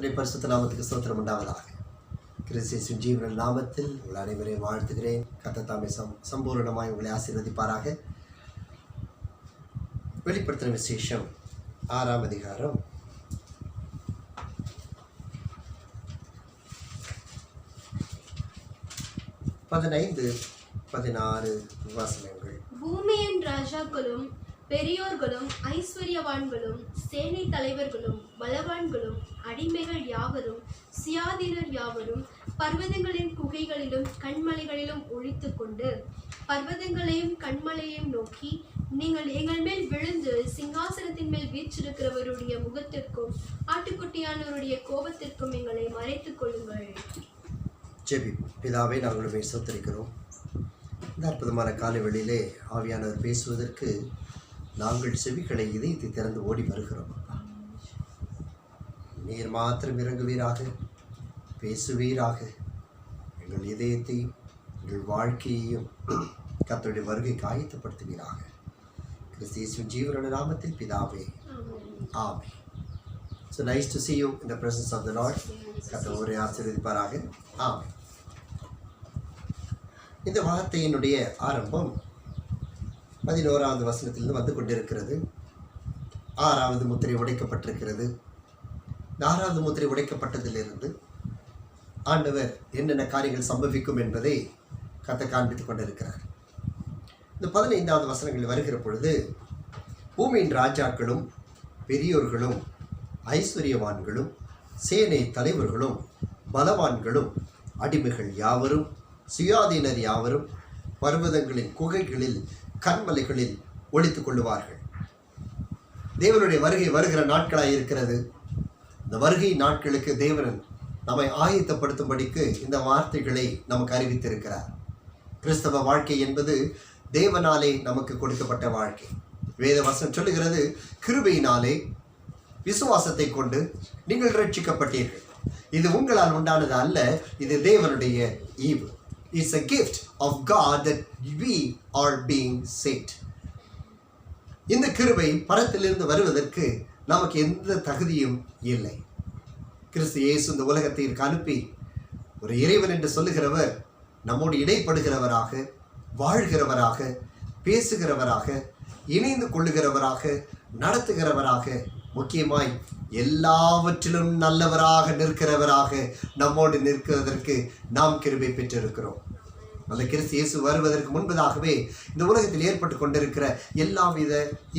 கர்த்தருடைய பரிசுத்த நாமத்துக்கு ஸ்தோத்திரம் உண்டாவதாக. கிறிஸ்து ஜீவன் நாமத்தில் உங்கள் அனைவரையும் வாழ்த்துகிறேன். கர்த்தர் தாமே சம்பூர்ணமாய் உங்களை ஆசீர்வதிப்பாராக. வெளிப்படுத்தின விசேஷம் 6ஆம் அதிகாரம் 15-16 வசனங்கள். பூமியின் ராஜாக்களும் பெரியோர்களும் ஐஸ்வர்யவான்களும் சேனை தலைவர்களும் பலவான்களும் அடிமைகள் யாவரும் சுயாதீனர் யாவரும் பர்வதங்களின் குகைகளிலும் கண்மலைகளிலும் ஒழித்துக் கொண்டு பர்வதங்களையும் கண்மலையையும் நோக்கி, நீங்கள் எங்கள் மேல் விழுந்து சிங்காசனத்தின் மேல் வீற்றிருக்கிறவருடைய முகத்திற்கும் ஆட்டுக்குட்டியானவருடைய கோபத்திற்கும் எங்களை மறைத்துக் கொள்ளுங்கள். ஜெபிப்போம். பிதாவே, நாங்கள் உம்மை ஸ்தோத்திரிக்கிறோம். இந்த அற்புதமான காலை வேளையிலே ஆவியானவர் பேசுவதற்கு நாங்கள் செவிகளை இதயத்தை திறந்து ஓடி வருகிறோம். அப்பா, நீர் மாத்திரம் இறங்குவீராக, பேசுவீராக. எங்கள் இதயத்தையும் எங்கள் வாழ்க்கையையும் கர்த்தருடைய வருகைக்கு ஆயத்தப்படுத்துவீராக. கிறிஸ்து இயேசுவின் ஜீவனுள்ள நாமத்தில் பிதாவே, ஆமென். So nice to see you in the presence of the Lord. கர்த்தர் ஒரே ஆசீர்வதிப்பாராக. ஆமென். இந்த வார்த்தையினுடைய ஆரம்பம் 11வது வசனத்திலிருந்து வந்து கொண்டிருக்கிறது. 6வது முத்திரை உடைக்கப்பட்டிருக்கிறது. இந்த 6வது முத்திரை உடைக்கப்பட்டதிலிருந்து ஆண்டவர் என்னென்ன காரியங்கள் சம்பவிக்கும் என்பதை கர்த்தர் காண்பித்துக் கொண்டிருக்கிறார். இந்த 15வது வசனங்கள் வருகிற பொழுது, பூமியின் ராஜாக்களும் பெரியோர்களும் ஐஸ்வர்யவான்களும் சேனை தலைவர்களும் பலவான்களும் அடிமைகள் யாவரும் சுயாதீனர் யாவரும் பர்வதங்களின் குகைகளில் கண்மலைகளில் ஒளித்துக் கொள்ளுவார்கள். தேவனுடைய வருகை வருகிற நாட்களாக இருக்கிறது. இந்த வருகை நாட்களுக்கு தேவன் நம்மை ஆயத்தப்படுத்தும்படிக்கு இந்த வார்த்தைகளை நமக்கு அறிவித்திருக்கிறார். கிறிஸ்தவ வாழ்க்கை என்பது தேவனாலே நமக்கு கொடுக்கப்பட்ட வாழ்க்கை. வேத வசனம் சொல்லுகிறது, கிருபையினாலே விசுவாசத்தை கொண்டு நீங்கள் ரட்சிக்கப்பட்டீர்கள். இது உங்களால் உண்டானது அல்ல, இது தேவனுடைய ஈவு. It's a gift of God that we are being saved. இந்த கிருபை பரத்திலிருந்து வருவதற்கு நமக்கு எந்த தகுதியும் இல்லை. கிறிஸ்து இயேசு இந்த உலகத்திற்கு அனுப்பி ஒரு இறைவன் என்று சொல்லுகிறவர் நம்மோடு இடைப்படுகிறவராக, வாழ்கிறவராக, பேசுகிறவராக, இணைந்து கொள்ளுகிறவராக, நடத்துகிறவராக, முக்கியமாய் எல்லாவற்றிலும் நல்லவராக நிற்கிறவராக நம்மோடு நிற்கிறதற்கு நாம் கிருபை பெற்றிருக்கிறோம். அந்த கிறிஸ்து இயேசு வருவதற்கு முன்பதாகவே இந்த உலகத்தில் ஏற்பட்டு கொண்டிருக்கிற எல்லாவித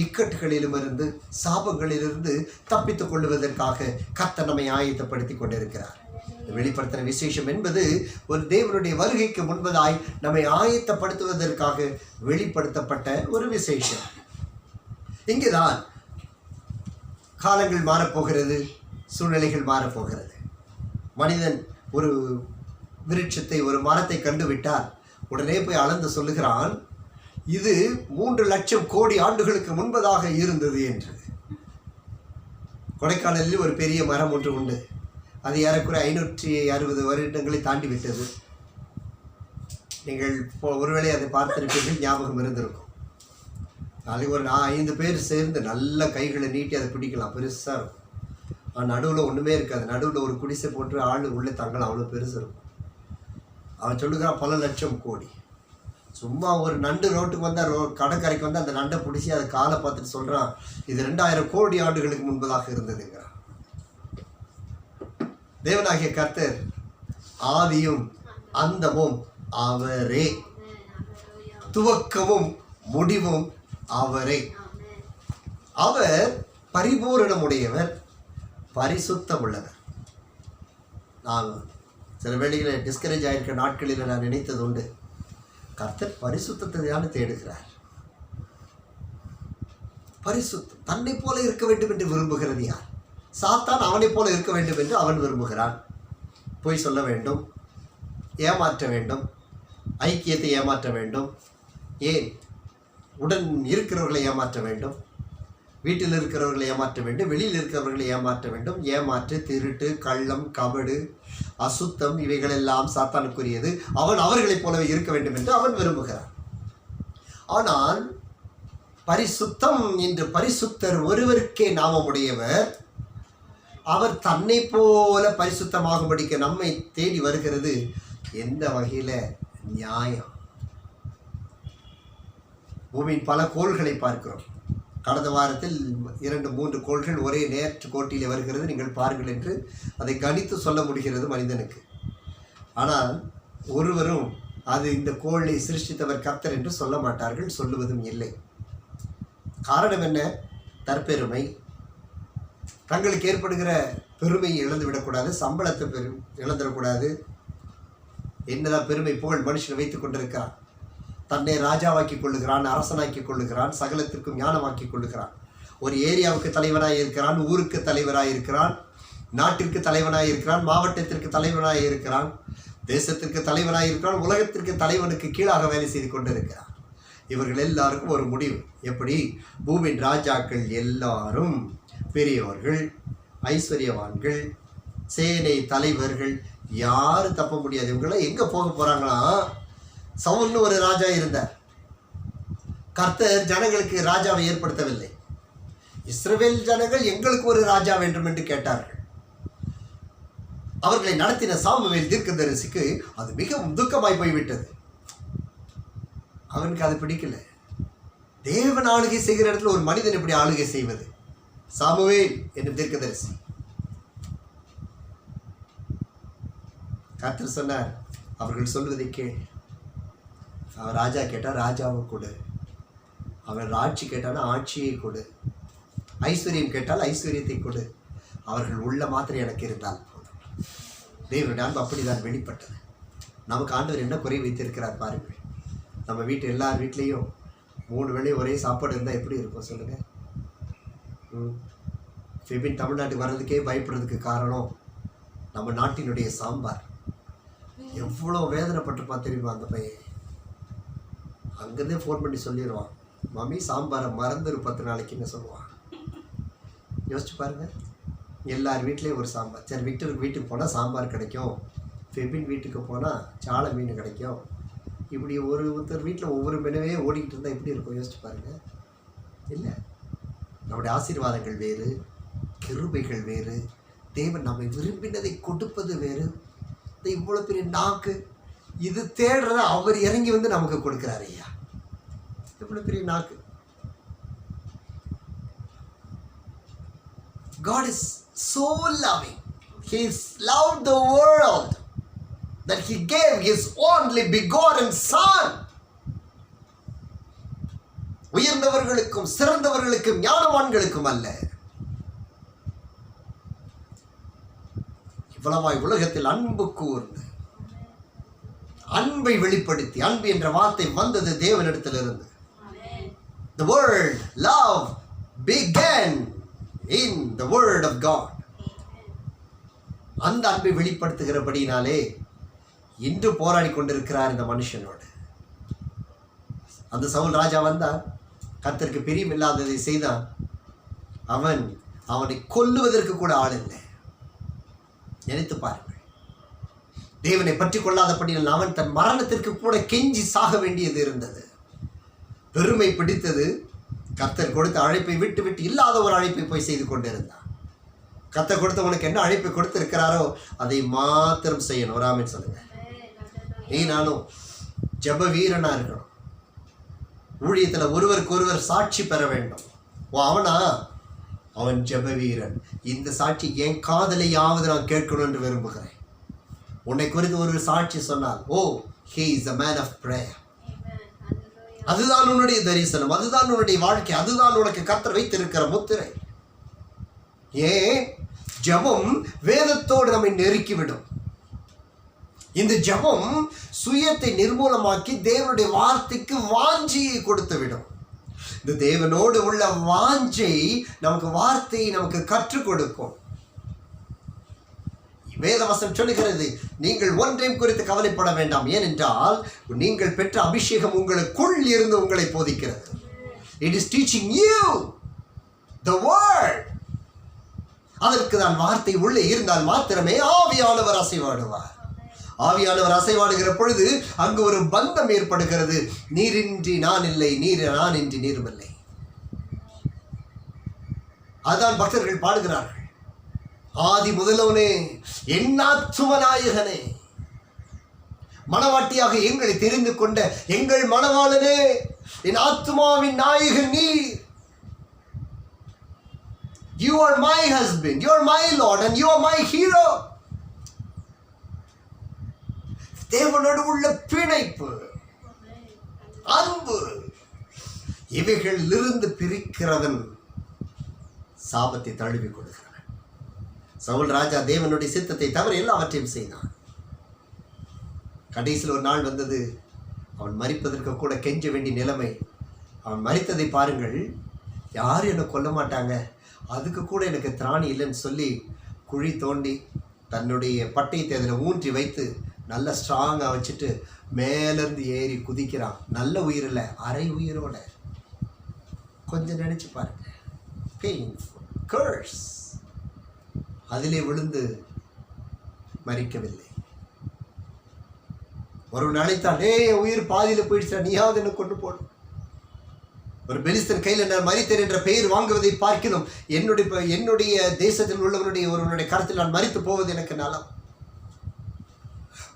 இக்கட்டுகளிலும் இருந்து சாபங்களிலிருந்து தப்பித்துக் கொள்வதற்காக கர்த்தர் நம்மை ஆயத்தப்படுத்தி கொண்டிருக்கிறார். வெளிப்படுத்தின விசேஷம் என்பது ஒரு தேவனுடைய வருகைக்கு முன்பதாய் நம்மை ஆயத்தப்படுத்துவதற்காக வெளிப்படுத்தப்பட்ட ஒரு விசேஷம். இங்குதான் காலங்கள் மாறப்போகிறது, சூழ்நிலைகள் மாறப்போகிறது. மனிதன் ஒரு விருட்சத்தை, ஒரு மரத்தை கண்டுவிட்டால் உடனே போய் அளந்து சொல்லுகிறான், இது 3 லட்சம் கோடி ஆண்டுகளுக்கு முன்பதாக இருந்தது என்று. கொடைக்கானலில் ஒரு பெரிய மரம் ஒன்று உண்டு. அது ஏறக்குறைய 560 வருடங்களை தாண்டி விட்டது. நீங்கள் ஒருவேளை அதை பார்த்திருப்பீர்கள், ஞாபகம் இருந்திருக்கும். நாளைக்கு ஒரு 5 பேர் சேர்ந்து நல்ல கைகளை நீட்டி அதை பிடிக்கலாம், பெருசாக இருக்கும். நடுவில் ஒன்றுமே இருக்காது. நடுவில் ஒரு குடிசை போட்டு ஆள் உள்ளே தங்கலாம், அவ்வளோ பெருசு இருக்கும். அவன் சொல்லுகிறான் பல லட்சம் கோடி. சும்மா ஒரு நண்டு ரோட்டுக்கு வந்தால் கடற்கரைக்கு வந்து அந்த நண்டை பிடிச்சி அதை காலை பார்த்துட்டு சொல்கிறான், இது 2000 கோடி ஆண்டுகளுக்கு முன்பதாக இருந்ததுங்கிறான். தேவனாகிய கர்த்தர் ஆதியும் அந்தமும் அவரே, துவக்கமும் முடிவும் அவரே. அவர் பரிபூரணமுடையவர், பரிசுத்தம் உள்ளவர். நான் சில வேளைகளில் டிஸ்கரேஜ் ஆகியிருக்க நாட்களில் நான் நினைத்தது உண்டு, கர்த்தர் பரிசுத்தத்தை தான் தேடுகிறார். பரிசுத்தம் தன்னை போல இருக்க வேண்டும் என்று விரும்புகிறது யார்? சாத்தான் அவனை போல இருக்க வேண்டும் என்று அவன் விரும்புகிறான். பொய் சொல்ல வேண்டும், ஏமாற்ற வேண்டும், ஐக்கியத்தை ஏமாற்ற வேண்டும், ஏன் உடன் இருக்கிறவர்களை ஏமாற்ற வேண்டும், வீட்டில் இருக்கிறவர்களை ஏமாற்ற வேண்டும், வெளியில் இருக்கிறவர்களை ஏமாற்ற வேண்டும். ஏமாற்று, திருட்டு, கள்ளம், கபடு, அசுத்தம் இவைகளெல்லாம் சாத்தானுக்குரியது. அவன் அவர்களைப் போலவே இருக்க வேண்டும் என்று அவன் விரும்புகிறான். ஆனால் பரிசுத்தம் என்று பரிசுத்தர் ஒருவருக்கே நாமமுடையவர், அவர் தன்னை போல பரிசுத்தமாகும்படிக்கு நம்மை தேடி வருகிறது எந்த வகையில் நியாயம்? பூமியின் பல கோள்களை பார்க்கிறோம். கடந்த வாரத்தில் 2-3 கோள்கள் ஒரே நேற்று கோட்டிலே வருகிறது, நீங்கள் பாருங்கள் என்று அதை கணித்து சொல்ல முடிகிறது மனிதனுக்கு. ஆனால் ஒருவரும் அது இந்த கோளை சிருஷ்டித்தவர் கர்த்தர் என்று சொல்ல மாட்டார்கள், சொல்லுவதும் இல்லை. காரணம் என்ன? தற்பெருமை. தங்களுக்கு ஏற்படுகிற பெருமையை இழந்து விடக்கூடாது, சம்பளத்தை இழந்துடக்கூடாது. என்னதான் பெருமை புகழ் மனுஷனை வைத்துக் கொண்டிருக்கிறான். தன்னை ராஜாவாக்கி கொள்ளுகிறான், அரசனாக்கி கொள்ளுகிறான், சகலத்திற்கும் ஞானமாக்கி கொள்ளுகிறான். ஒரு ஏரியாவுக்கு தலைவனாக இருக்கிறான், ஊருக்கு தலைவராக இருக்கிறான், நாட்டிற்கு தலைவனாக இருக்கிறான், மாவட்டத்திற்கு தலைவனாக இருக்கிறான், தேசத்திற்கு தலைவனாக இருக்கிறான், உலகத்திற்கு தலைவனுக்கு கீழாக வேலை செய்து கொண்டிருக்கிறான். இவர்கள் எல்லாருக்கும் ஒரு முடிவு. எப்படி? பூமியின் ராஜாக்கள் எல்லாரும் பெரியவர்கள், ஐஸ்வர்யவான்கள், சேனை தலைவர்கள், யாரும் தப்ப முடியாது. இவங்களாம் எங்கே போக போகிறாங்களா? சவுல்னு ஒரு ராஜா இருந்தார். கர்த்தர் ஜனங்களுக்கு ராஜாவை ஏற்படுத்தவில்லை. இஸ்ரவேல் ஜனங்கள் எங்களுக்கு ஒரு ராஜா வேண்டும் என்று கேட்டார்கள். அவர்களை நடத்தின சாமுவேல் தீர்க்கதரிசிக்கு அது மிகவும் துக்கமாய் போய்விட்டது. அவனுக்கு அது பிடிக்கல. தேவன் ஆளுகை செய்கிற இடத்துல ஒரு மனிதன் எப்படி ஆளுகை செய்வது? சாமுவேல் என்று தீர்க்கதரிசி. கர்த்தர் சொன்னார், அவர்கள் சொல்வதை கேள். அவன் ராஜா கேட்டால் ராஜாவை கொடு, அவன் ஆட்சி கேட்டானா ஆட்சியை கொடு, ஐஸ்வர்யம் கேட்டால் ஐஸ்வர்யத்தை கொடு, அவர்கள் உள்ள மாத்திரம் எனக்கு இருந்தால் போதும். தேவனுடைய அன்பு அப்படிதான் வெளிப்பட்டது. நமக்கு ஆண்டவர் என்ன குறை வைத்திருக்கிறார் பாருங்கள். நம்ம வீட்டு எல்லார் வீட்லேயும் 3 வேளையும் ஒரே சாப்பாடு இருந்தால் எப்படி இருக்கும் சொல்லுங்கள்? ஃபெபின் தமிழ்நாட்டுக்கு வர்றதுக்கே பயப்படுறதுக்கு காரணம் நம்ம நாட்டினுடைய சாம்பார். எவ்வளோ வேதனைப்பட்டு பார்த்துருவான் அந்த பையன். அங்கேருந்தே ஃபோன் பண்ணி சொல்லிடுவான், மம்மி சாம்பாரை மறந்துரு 10 நாளைக்குன்னு சொல்லுவான். யோசிச்சு பாருங்கள், எல்லார் வீட்லேயும் ஒரு சாம்பார். சரி, விக்டருக்கு வீட்டுக்கு போனால் சாம்பார் கிடைக்கும், ஃபெபின் வீட்டுக்கு போனால் சாலை மீன் கிடைக்கும். இப்படி ஒருத்தர் வீட்டில் ஒவ்வொரு மெனுவே ஓடிக்கிட்டு இருந்தால் எப்படி இருக்கும்? யோசிச்சு பாருங்கள். இல்லை, நம்முடைய ஆசீர்வாதங்கள் வேறு, கிருபைகள் வேறு, தேவன் நம்மை விரும்பினதை கொடுப்பது வேறு. இந்த இவ்வளோ பெரிய நாக்கு இது தேடுறத அவர் இறங்கி வந்து நமக்கு கொடுக்குறாரு. ஐயா, இவ்வளோ பெரிய நாக்கு. God is so loving. He loved the world that He gave His only begotten Son. உயர்ந்தவர்களுக்கும் சிறந்தவர்களுக்கும் ஞானவான்களுக்கும் அல்ல, இவ்வளவாய் உலகத்தில் அன்பு கூர்ந்து அன்பை வெளிப்படுத்தி, அன்பு என்ற வார்த்தை வந்தது தேவனிடத்திலிருந்து. The word love began in the word of God. அந்த அன்பை வெளிப்படுத்துகிறபடினாலே இன்று போராடி கொண்டிருக்கிறார் இந்த மனுஷனோடு. அந்த சவுல் ராஜா வந்தான், கர்த்தருக்கு பிரியமில்லாததை செய்தான். அவனை கொல்லுவதற்கு கூட ஆள் இல்லை. நினைத்து பாருங்கள், தேவனை பற்றி கொள்ளாதபடியால் அவன் தன் மரணத்திற்கு கூட கெஞ்சி சாக வேண்டியது இருந்தது. பெருமை பிடித்தது. கர்த்தர் கொடுத்த அழைப்பை விட்டு விட்டு இல்லாத ஒரு அழைப்பை போய் செய்து கொண்டிருந்தான். கர்த்தர் கொடுத்தவனுக்கு என்ன அழைப்பை கொடுத்திருக்கிறாரோ அதை மாத்திரம் செய்யணும். ஒரு ஆமென் சொல்லுங்க. நீ நானும் ஜெப வீரனா இருக்கணும். ஊழியத்தில் ஒருவருக்கு ஒருவர் சாட்சி பெற வேண்டும். அவன் ஜெப வீரன். இந்த சாட்சி என் காதலையாவது நான் கேட்கணும் என்று விரும்புகிறேன். உன்னை குறித்து ஒரு சாட்சி சொன்னால், he is a man of prayer. அதுதான் உன்னுடைய தரிசனம், அதுதான் உன்னுடைய வாழ்க்கை, அதுதான் உனக்கு கர்த்தர் வைத்திருக்கிற முத்திரை. ஏன்? ஜெபம் வேதத்தோடு நம்மை நெருக்கிவிடும். இந்த ஜெபம் சுயத்தை நிர்மூலமாக்கி தேவனுடைய வார்த்தைக்கு வாஞ்சியை கொடுத்து விடும். இந்த தேவனோடு உள்ள வாஞ்சை நமக்கு வார்த்தையை நமக்கு கற்றுக் கொடுக்கும். வேதவசனம் சொல்லுகிறது, நீங்கள் ஒன்றையும் குறித்து கவலைப்பட வேண்டாம், ஏனென்றால் நீங்கள் பெற்ற அபிஷேகம் உங்களுக்குள் இருந்து உங்களை போதிக்கிறது. It is teaching you the word. அதற்கு தான் வார்த்தை உள்ளே இருந்தால் மாத்திரமே ஆவியானவர் அசைவாடுவார். ஆவியானவர் அசைவாடுகிற பொழுது அங்கு ஒரு பந்தம் ஏற்படுகிறது. நீரின்றி நான் இல்லை, நான் இன்றி நீரும் இல்லை. அதுதான் பக்தர்கள் பாடுகிறார்கள். ஆதி முதலவனே, என் ஆத்தும நாயகனே, மணவாட்டியாக எங்களை தெரிந்து கொண்ட எங்கள் மணவாளனே, என் ஆத்துமாவின் நாயகன் நீர். You are my husband, you are my Lord, and you are my hero. தேவனோடு உள்ள பிணைப்பு, அன்பு, இவைகளிலிருந்து பிரிக்கிறவன் சாபத்தை தழுவிக் கொடுக்கிறான். சவுல் ராஜா தேவனுடைய சித்தத்தை தவிர எல்லாவற்றையும் செய்தான். கடைசியில் ஒரு நாள் வந்தது, அவன் மரிப்பதற்கு கூட கெஞ்ச வேண்டிய நிலைமை. அவன் மரித்ததை பாருங்கள். யாரும் என்னை கொல்ல மாட்டாங்க, அதுக்கு கூட எனக்கு திராணி இல்லைன்னு சொல்லி குழி தோண்டி தன்னுடைய பட்டயத்தை அதில் ஊன்றி வைத்து நல்ல ஸ்ட்ராங்காக வச்சுட்டு மேலேருந்து ஏறி குதிக்கிறான். நல்ல உயிரில் அரை உயிரோட. கொஞ்சம் நினச்சி பாருங்க, பெயின்ஃபுல் கர்ஸ். அதிலே விழுந்து மரிக்கவில்லை. ஒரு அழைத்தான், உயிர் பாதியில் போயிடுச்சா, நீயாவது என்ன கொண்டு போடும். ஒரு பெலிஸ்தன் கையில் நான் மரித்தேன் என்ற பெயர் வாங்குவதை பார்க்கணும், என்னுடைய தேசத்தில் உள்ளவனுடைய ஒருவனுடைய கருத்தில் நான் மரித்து போவது எனக்கு நலம்.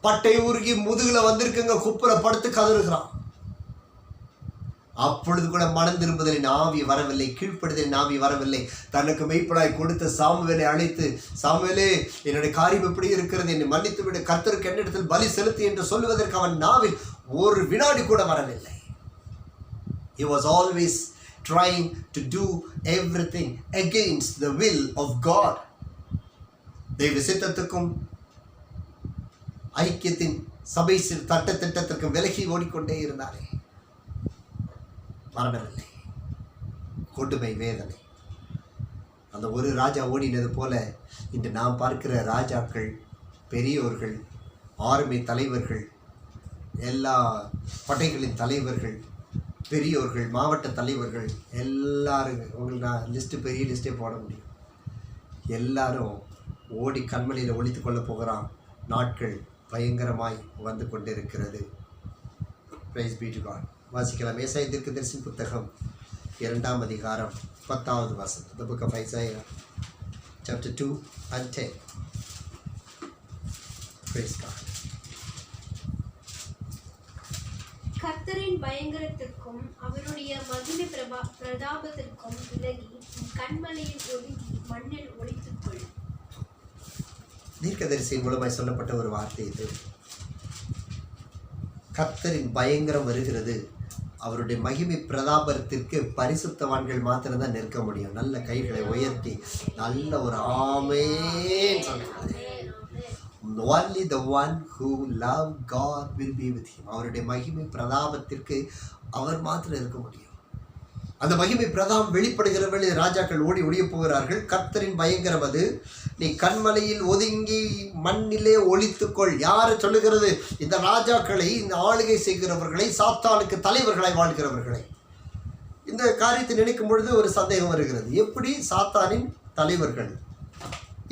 பட்டை உருகி முதுகுல வந்திருக்குங்க, குப்புற படுத்து கதறுகிறான். அப்பொழுது கூட மனம் திரும்புதலின் ஆவி வரவில்லை, கீழ்ப்படுதலின் ஆவி வரவில்லை. தனக்கு மெய்ப்பனாய் கொடுத்த சாமுவேலை அழைத்து, சாமுவேலே, என்னுடைய காரியம் எப்படி இருக்கிறது, என்னை மன்னித்து விடு, கர்த்தருக்கு என்னிடத்தில் பலி செலுத்து என்று சொல்லுவதற்கு அவன் நாவில் ஒரு வினாடி கூட வரவில்லை. He was always trying to do everything against the will of God. தெய்வ சித்தத்துக்கும் ஐக்கியத்தின் சபை திட்டத்திற்கும் விலகி ஓடிக்கொண்டே இருந்தாரே, மரணமில்லை, கொடுமை, வேதனை. அந்த ஒரு ராஜா ஓடினது போல இன்று நாம் பார்க்கிற ராஜாக்கள், பெரியோர்கள், ஆர்மி தலைவர்கள், எல்லா படைகளின் தலைவர்கள், பெரியோர்கள், மாவட்ட தலைவர்கள், எல்லாரும், உங்களுக்கு நான் லிஸ்ட்டு பெரிய லிஸ்ட்டே போட முடியும். எல்லாரும் ஓடி கண்மலையில் ஒழித்து கொள்ள போகிறான். நாட்கள் பயங்கரமாய் வந்து கொண்டிருக்கிறது. Praise be to God. வாசிக்கலாம். ஏசாயா தீர்க்கதரிசி புத்தகம் 2ஆம் அதிகாரம் 10வது வசனம். The book of Isaiah chapter 2 and 10. Praise God. கர்த்தரின் பயங்கரத்திற்கும் அவருடைய மகிமை பிரதாபத்திற்கும் விலகி கண்மலையில் ஒதுங்கி மண்ணில் ஒளித்துக்கொள். தீர்க்கதரிசியின் மூலமாய் சொல்லப்பட்ட ஒரு வார்த்தை இது. கர்த்தரின் பயங்கரம் வருகிறது, அவருடைய மகிமை பிரதாபத்திற்கு பரிசுத்தவான்கள் மாத்திரம்தான் நிற்க முடியும். நல்ல கைகளை உயர்த்தி நல்ல ஒரு ஆமென் சொல்றாங்க. Only the one who love God will be with him. அவருடைய மகிமை பிரதாபத்திற்கு அவர் மாத்திரம் இருக்க முடியும். அந்த மகிமை பிரதாபம் வெளிப்படுகிற வேளை ராஜாக்கள் ஓடி ஒளிய போகிறார்கள். கர்த்தரின் பயங்கரம் அது. நீ கண்மலையில் ஒதுங்கி மண்ணிலே ஒளித்துக்கொள். யாரை சொல்லுகிறது? இந்த ராஜாக்களை, இந்த ஆளுகை செய்கிறவர்களை, சாத்தானுக்கு தலைவர்களாய் வாழ்கிறவர்களை. இந்த காரியத்தை நினைக்கும் பொழுது ஒரு சந்தேகம் வருகிறது. எப்படி சாத்தானின் தலைவர்கள்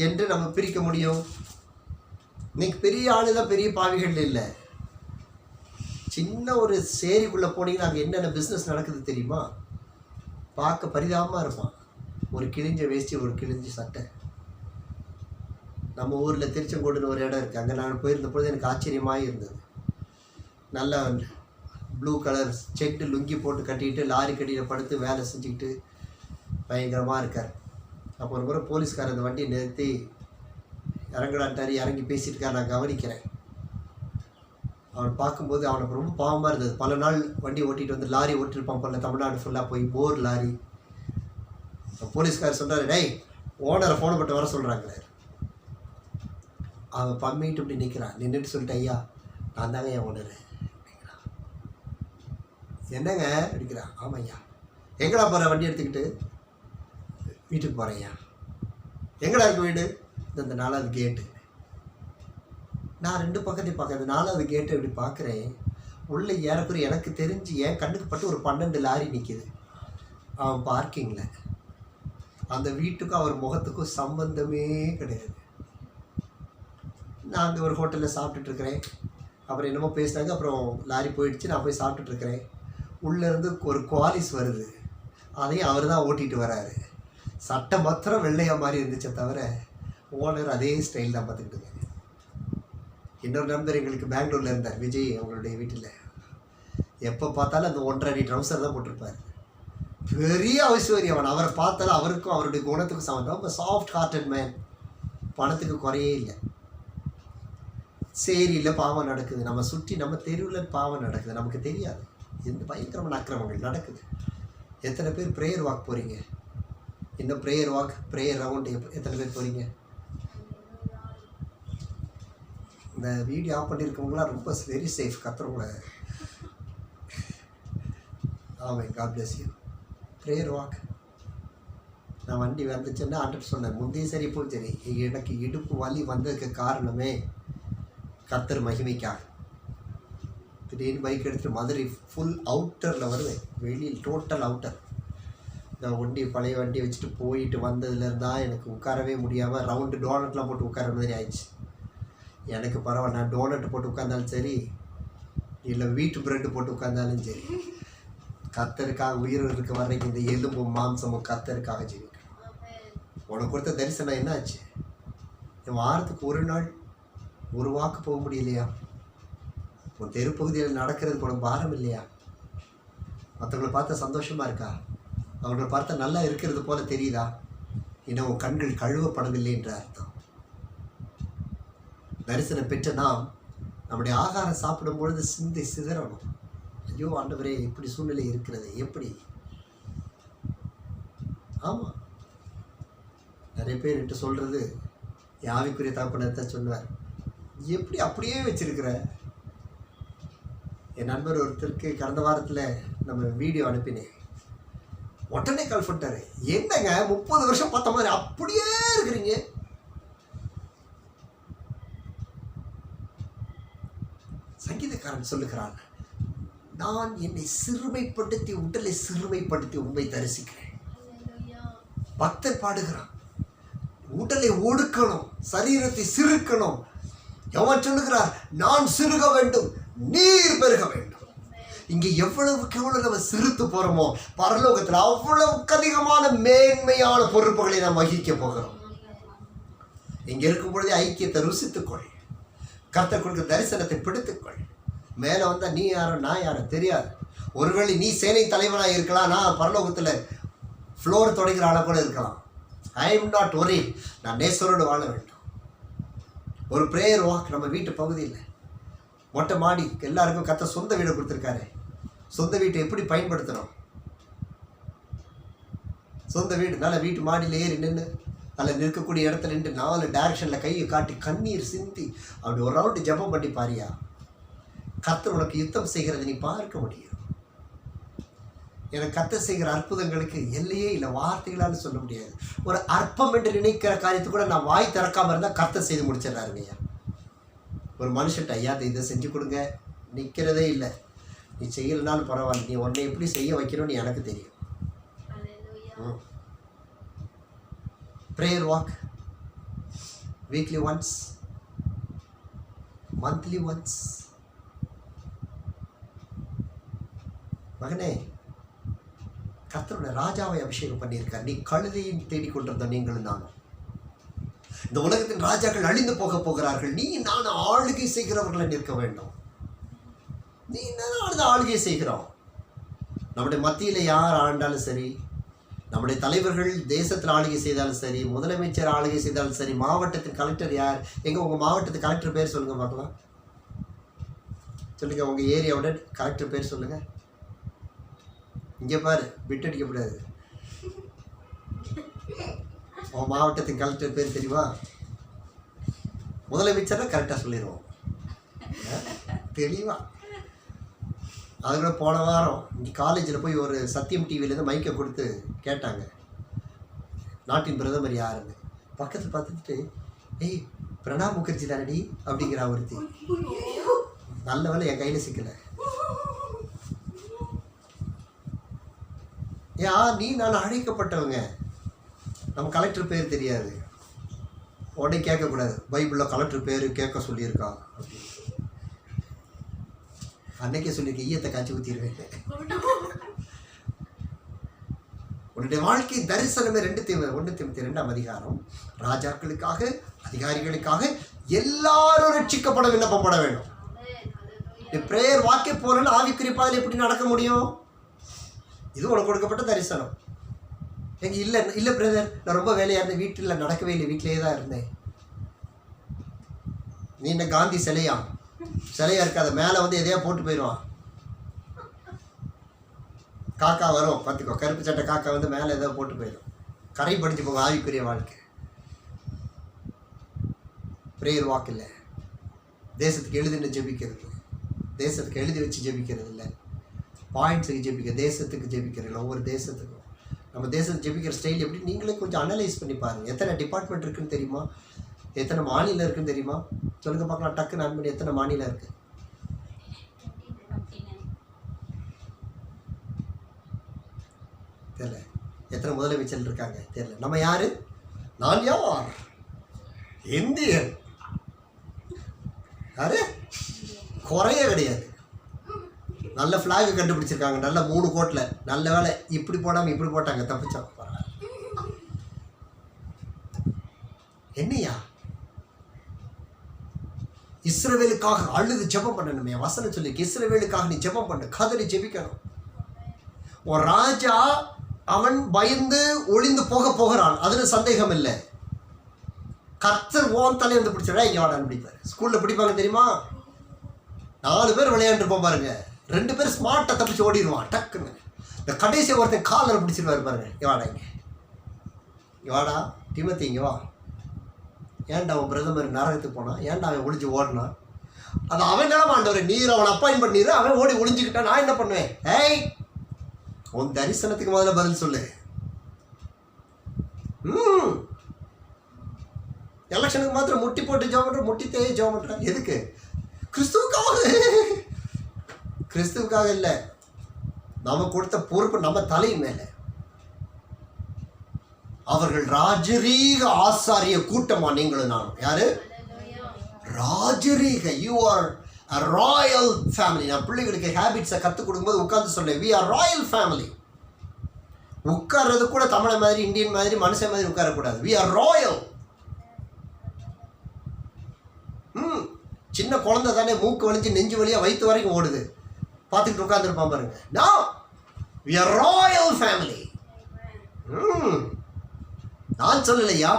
என்று நம்ம பிரிக்க முடியும்? இன்னைக்கு பெரிய ஆளுதான் பெரிய பாவிகள் இல்லை. சின்ன ஒரு சேரிக்குள்ளே போனீங்கன்னா அங்கே என்னென்ன பிஸ்னஸ் நடக்குது தெரியுமா? பார்க்க பரிதாபமாக இருப்பான். ஒரு கிழிஞ்ச வேஷ்டி, ஒரு கிழிஞ்ச சட்டை. நம்ம ஊரில் திருச்செங்கோடுன்னு ஒரு இடம் இருக்குது, அங்கே நான் போயிருந்த பொழுது எனக்கு ஆச்சரியமாக இருந்தது. நல்ல ப்ளூ கலர் செட்டு லுங்கி போட்டு கட்டிக்கிட்டு லாரி கட்டியில் படுத்து வேலை செஞ்சுக்கிட்டு பயங்கரமாக இருக்கார். அப்போ ஒரு முறை போலீஸ்காரர் அந்த வண்டியை நிறுத்தி இறங்கடான்ட்டார். இறங்கி பேசிட்டு இருக்கார். நான் கவனிக்கிறேன். அவன் பார்க்கும்போது அவனுக்கு ரொம்ப பாவமாக இருந்தது. பல நாள் வண்டி ஓட்டிகிட்டு வந்து லாரி ஓட்டிருப்பான் போல, தமிழ்நாடு ஃபுல்லாக போய் போர் லாரி. போலீஸ்காரர் சொல்கிறாரு, டேய் ஓனரை ஃபோனை போட்டு வர சொல்கிறாங்களே. அவன் பம்மிட்டு இப்படி நிற்கிறான். நின்றுட்டு சொல்லிட்டு, ஐயா நான் தாங்க என் ஓனர். என்னங்க அடிக்கிறான். ஆமாம் ஐயா. எங்கடா போகிற? வண்டி எடுத்துக்கிட்டு வீட்டுக்கு போகிறேன் ஐயா. எங்கடா இருக்கு வீடு? இந்த 4வது கேட்டு. நான் 2 பக்கத்தையும் பார்க்குறேன். 4வது கேட்டை இப்படி பார்க்குறேன். உள்ளே ஏறக்குறைய எனக்கு தெரிஞ்சு என் கண்ணுக்கு பட்டு ஒரு 12 லாரி நிற்கிது அவன் பார்க்கிங்கில். அந்த வீட்டுக்கும் அவர் முகத்துக்கும் சம்பந்தமே கிடையாது. நான் அங்கே ஒரு ஹோட்டலில் சாப்பிட்டுட்ருக்கிறேன். அப்புறம் என்னமோ பேசினாங்க. அப்புறம் லாரி போயிடுச்சு. நான் போய் சாப்பிட்டுட்ருக்கிறேன். உள்ளேருந்து ஒரு குவாலிஸ் வருது. அதையும் அவர் தான் ஓட்டிகிட்டு வராரு. சட்டை மாத்திரம் வெள்ளையாக மாதிரி இருந்துச்சே தவிர ஓனர் அதே ஸ்டைல் தான் பார்த்துக்கிட்டு. இன்னொரு நண்பர் எங்களுக்கு பெங்களூரில் இருந்தார், விஜய், அவங்களுடைய வீட்டில் எப்போ பார்த்தாலும் அந்த 1.5 அடி ட்ரௌசர் தான் போட்டிருப்பார். பெரிய ஐஸ்வர்யவன். அவரை பார்த்தாலும் அவருக்கும் அவருடைய குணத்துக்கும் சம்மந்தம். ரொம்ப சாஃப்ட் ஹார்ட்டட் மேன். பணத்துக்கு குறையே இல்லை. சேரியில் பாவம் நடக்குது, நம்ம சுற்றி நம்ம தெருவில் பாவம் நடக்குது, நமக்கு தெரியாது. எந்த பயங்கரமான அக்கிரமங்கள் நடக்குது. எத்தனை பேர் ப்ரேயர் வாக் போகிறீங்க? இன்னும் ப்ரேயர் வாக், ப்ரேயர் ரவுண்டு எத்தனை பேர் போகிறீங்க? இந்த வீடியோ ஆஃப் பண்ணியிருக்கவங்களாம் ரொம்ப வெரி சேஃப். கத்துறவங்கள ஆமாம், God bless you. Prayer walk. நான் வண்டி வந்துச்சுன்னா ஆண்டர் சொன்னேன், முந்தைய சரி இப்போ சரி, எனக்கு இடுப்பு வலி வந்ததுக்கு காரணமே கர்த்தர் மகிமைக்காக. திடீர்னு பைக் எடுத்துகிட்டு மதுரை ஃபுல் அவுட்டரில் வருவேன், வெளியில் டோட்டல் அவுட்டர். இந்த வண்டி பழைய வண்டியை வச்சுட்டு போயிட்டு வந்ததுலேருந்தான் எனக்கு உட்காரவே முடியாமல் ரவுண்டு டோனட்லாம் போட்டு உட்கார மாதிரி ஆயிடுச்சு. எனக்கு பரவாயில்ல, நான் டோனட் போட்டு உட்காந்தாலும் சரி, இல்லை வீட்டு ப்ரெட்டு போட்டு உட்காந்தாலும் சரி, கர்த்தருக்காக உயிருக்கு வர்றதுக்கு இந்த எலும்பும் மாம்சமும் கர்த்தருக்காக ஜீவிக்கணும். உனக்கு கொடுத்த தரிசனம் என்ன ஆச்சு? வாரத்துக்கு ஒரு நாள் ஒரு வாக்கு போக முடியலையா? உன் தெருப்பகுதியில் நடக்கிறதுக்கு உனக்கு பாரம் இல்லையா? மற்றவங்களை பார்த்தா சந்தோஷமாக இருக்கா? அவங்களை பார்த்தா நல்லா இருக்கிறது போல தெரியுதா? இன்னும் உன் கண்கள் கழுவப்படவில்லை என்ற அர்த்தம். தரிசனம் பெற்ற நாம் நம்முடைய ஆகாரம் சாப்பிடும் பொழுது சிந்தை சிதறணும். ஐயோ ஆண்டவரே, இப்படி சூழ்நிலை இருக்கிறது, எப்படி? ஆமாம், நிறைய பேர் என்கிட்ட சொல்கிறது, என் ஆவிக்குரிய தகப்பனத்தை சொல்லுவார், எப்படி அப்படியே வச்சிருக்கிற? என் நண்பர் ஒருத்தருக்கு கடந்த வாரத்தில் நம்ம வீடியோ அனுப்பினேன். உடனே கால் பண்ணிட்டாரு, என்னங்க 30 வருஷம் பார்த்த மாதிரி அப்படியே இருக்கிறீங்க? சங்கீதக்காரன் சொல்லுகிறான், நான் என்னை சிறுமைப்படுத்தி உடலை சிறுமைப்படுத்தி உண்மை தரிசிக்கிறேன். பக்தர் பாடுகிறான், உடலை ஒடுக்கணும், சரீரத்தை சிறுக்கணும். எவன் சொல்லுகிறார், நான் சிறுக வேண்டும், நீர் பெருக வேண்டும். இங்கே எவ்வளவுக்கு எவ்வளவு நம்ம சிறுத்து போகிறோமோ, பரலோகத்தில் அவ்வளவுக்கு அதிகமான மேன்மையான பொறுப்புகளை நாம் வகிக்க போகிறோம். இங்கே இருக்கும் பொழுதே ஐக்கியத்தை ருசித்துக்கொள். கர்த்தர் கொடுக்க தரிசனத்தை பிடித்துக்கொள். மேலே வந்தால் நீ யாரோ நான் யாரோ தெரியாது. ஒருவேளை நீ சேனை தலைவனாக இருக்கலாம், நான் பரலோகத்தில் ஃப்ளோர் தொடங்கிற ஆளாக கூட இருக்கலாம். ஐ எம் நாட் ஒரே, நான் நேசரோடு வாழ வேண்டும். ஒரு ப்ரேயர் வாக் நம்ம வீட்டு பகுதியில் மொட்டை மாடி எல்லாருக்கும் கர்த்தர் சொந்த வீடு கொடுத்துருக்காரு. சொந்த வீட்டை எப்படி பயன்படுத்துகிறோம்? சொந்த வீடு நல்ல வீட்டு மாடியில் ஏறி நின்று அதில் நிற்கக்கூடிய இடத்துல நின்று 4 டைரக்ஷனில் கையை காட்டி கண்ணீர் சிந்தி அப்படி ஒரு ரவுண்டு ஜெபம் பண்ணி பாரியா, கர்த்தர் உனக்கு யுத்தம் செய்கிறத நீ பார்க்க முடியும். எனக்கு கர்த்தர் செய்கிற அற்புதங்களுக்கு எல்லையே இல்லை, வார்த்தைகளால் சொல்ல முடியாது. ஒரு அற்பம் என்று நினைக்கிற காரியத்தை கூட நான் வாய் திறக்காமல் இருந்தால் கர்த்தர் செய்து முடிச்சிடறாருங்கய்யா. ஒரு மனுஷன்ட்ட ஐயா இதை செஞ்சு கொடுங்க, நிற்கிறதே இல்லை. நீ செய்யலைனாலும் பரவாயில்ல, நீ உன்னை எப்படி செய்ய வைக்கணும்னு எனக்கு தெரியும். Prayer walk weekly once, monthly once. மகனே, கர்த்தருடைய ராஜாவை அபிஷேகம் பண்ணியிருக்கார். நீ கழுதையும் தேடிக்கொண்டிருந்த நீங்களும் நானும். இந்த உலகத்தின் ராஜாக்கள் அழிந்து போக போகிறார்கள். நீ நான் ஆளுகை செய்கிறவர்களை நிற்க வேண்டும். நீ நான் ஆளுகை செய்கிறோம். நம்முடைய மத்தியில் யார் ஆண்டாலும் சரி, நம்முடைய தலைவர்கள் தேசத்தில் ஆளுகை செய்தாலும் சரி, முதலமைச்சர் ஆளுகை செய்தாலும் சரி, மாவட்டத்தின் கலெக்டர் யார்? எங்கே உங்கள் மாவட்டத்து கலெக்டர் பேர் சொல்லுங்கள் பார்க்கலாம். சொல்லுங்கள், உங்கள் ஏரியாவோட கலெக்டர் பேர் சொல்லுங்கள். இங்கே பாரு, பிட் அடிக்கக்கூடாது. உன் மாவட்டத்தின் கலெக்டர் பேர் தெரியுமா? முதலமைச்சர்னா கரெக்டாக சொல்லிடுவோம், தெளிவா. அது கூட போன வாரம் இங்கே காலேஜில் போய் ஒரு சத்தியம் டிவிலேருந்து மைக்கை கொடுத்து கேட்டாங்க, நாட்டின் பிரதமர் யாருன்னு. பக்கத்தில் பார்த்துட்டு, ஏய் பிரணாப் முகர்ஜி தானடி அப்படிங்கிற ஒருத்தி. நல்ல வேலை என் கையில் சிக்கலை. நீ நான் அழைக்கப்பட்டவங்க. நம்ம கலெக்டர் பேர் தெரியாது, உடனே கேட்கக்கூடாது. பைபிளில் கலெக்டர் பேர் கேட்க சொல்லியிருக்கா அப்படின்னு. அன்னைக்கே சொல்லியிருக்கேன், ஈயத்தை காய்ச்சி ஊற்றிடுவேன். உன்னுடைய வாழ்க்கை தரிசனமே 1 தீமோத்தேயு 2 ராஜாக்களுக்காக அதிகாரிகளுக்காக எல்லாரும் ரட்சிக்கப்பட விண்ணப்பம் பட வேண்டும். பிரேயர் வாக்கே போலன்னு ஆவிக்குரிய பாதையில் எப்படி நடக்க முடியும்? இது உனக்கு கொடுக்கப்பட்ட தரிசனம். எங்க இல்லை பிரதர், நான் ரொம்ப வேலையாக இருந்தேன், வீட்டில் நடக்கவே இல்லை, வீட்டிலேயே தான் இருந்தேன். நீ என்ன காந்தி சிலையா இருக்காத, மேலே வந்து எதையா போட்டு போயிடுவான். காக்கா வரும் பார்த்துக்கோ, கருப்பு சட்டை காக்கா வந்து மேலே எதோ போட்டு போயிடும். கரை படிஞ்சு போகும் ஆவிக்குரிய வாழ்க்கை. பிரேயர் வாக்கு இல்லை. தேசத்துக்கு எழுதின்னு ஜெபிக்கிறது, தேசத்துக்கு எழுதி வச்சு ஜெபிக்கிறது இல்லை. பாயிண்ட்ஸுக்கு ஜெபிக்க, தேசத்துக்கு ஜெபிக்கிறது இல்லை. ஒவ்வொரு தேசத்துக்கும் நம்ம தேசத்துக்கு ஜெபிக்கிற ஸ்டைல் எப்படி நீங்களே கொஞ்சம் அனலைஸ் பண்ணி பாருங்கள். எத்தனை டிபார்ட்மெண்ட் இருக்குன்னு தெரியுமா? எத்தனை மாநிலம் இருக்குன்னு தெரியுமா? சொல்லுங்க பார்க்கலாம், டக்கு நான் பண்ணி எத்தனை மாநிலம் இருக்குது? தெரியல. எத்தனை முதலமைச்சர் இருக்காங்க தெரியல. நம்ம யாரு? நான் யார்? இந்தியன். யாரு? குறைய கிடையாது. நல்ல ஃப்ளாக் கண்டுபிடிச்சிருக்காங்க, நல்ல 3 கோட்டில். நல்ல வேலை இப்படி போடாமல் இப்படி போட்டாங்க, தப்பிச்சோம். என்னையா இஸ்ரவேலுக்காக அழுது ஜெபம் பண்ணணுமே. வசனம் சொல்லி இஸ்ரவேலுக்காக நீ ஜெபம் பண்ணு, கதறி ஜெபிக்கணும். ஒரு ராஜா அவன் பயந்து ஒளிந்து போகிறான், அதுல சந்தேகம் இல்லை. கர்த்தர் ஓன் தலை வந்து பிடிச்சா இங்கே வாடான்னு பிடிப்பாரு. ஸ்கூல்ல பிடிப்பாங்க தெரியுமா? 4 பேர் விளையாண்டுருப்போம் பாருங்க, 2 பேர் ஸ்மார்ட்டாக தப்பிச்சு ஓடிடுவான் டக்குன்னு. இந்த கடைசி ஒருத்தன் காலில் பிடிச்சிருவாரு பாருங்க, இங்கே வாடா, இங்கே வாடா டிமத்தி, இங்கே வா. ஏன்டா அவன் பிரதமர் நரகத்துக்கு போனான்? ஏன்டா அவன் ஒளிஞ்சு ஓடினான்? அது அவன் நிலமாண்டவர், நீர் அவன் அப்பாயின் பண்ணிடு, அவன் ஓடி ஒளிஞ்சுக்கிட்டான். நான் என்ன பண்ணுவேன்? ஏய், உன் தரிசனத்துக்கு முதல்ல பதில் சொல்லு. எலெக்ஷனுக்கு மாத்திரம் முட்டி போட்டு ஜெபம் பண்ற, முட்டி தேய ஜெபம் பண்ற. எதுக்கு? கிறிஸ்துவுக்காக இல்லை. நம்ம கொடுத்த பொறுப்பு நம்ம தலையின் மேல. அவர்கள் ராஜரீக ஆசாரிய கூட்டமா நீங்களும் நானும். யாரு? ராஜரீக. You are a royal family. நான் பிள்ளைகளுக்கு ஹேபிட்ஸை கற்றுக் கொடுக்கும்போது உட்காந்து சொன்னேன், we are royal family. உட்கார்றது கூட தமிழை மாதிரி இந்தியன் மாதிரி மனுஷன் மாதிரி உட்காரக்கூடாது. we are royal. சின்ன குழந்தை தானே, மூக்கு வலிஞ்சு நெஞ்சு வழியா வயிற்று வரைக்கும் ஓடுது, பார்த்துக்கிட்டு உட்காந்துருப்பான் பாருங்க. நான் we are royal family. நான் சொல்லலையா,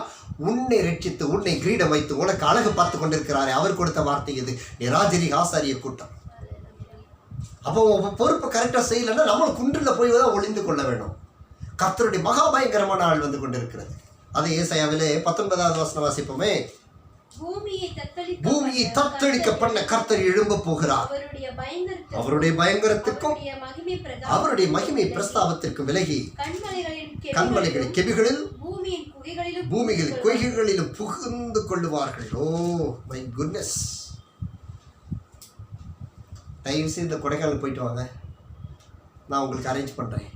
உன்னை ரட்சித்து உன்னை கிரீடம் வைத்து உனக்கு அழகு பார்த்து கொண்டிருக்கிறாரே, அவர் கொடுத்த வார்த்தை இது. நீ ராஜரீக ஆசாரிய கூட்டம். அப்போ பொறுப்பை கரெக்டாக செய்யலைன்னா நம்ம குன்றில் போய் தான் ஒளிந்து கொள்ள வேண்டும். கர்த்தருடைய மகா பயங்கரமான நாள் வந்து கொண்டிருக்கிறது. அது ஏசாயாவிலே 19வது வசனம் வாசிப்போமே. பூமியை தத்தளிக்க பண்ண கர்த்தர் எழும்ப போகிறார். அவருடைய பயங்கரத்துக்கும் அவருடைய மகிமை பிரஸ்தாபத்திற்கும் விலகி கண்மலைகளின் கெபிகளில் பூமியில் குகைகளிலும் புகுந்து கொள்ளுவார்கள். Oh my goodness. தயவு செய்து இந்த கொடைக்கானல் போயிட்டு வாங்க, நான் உங்களுக்கு அரேஞ்ச் பண்ணுறேன்.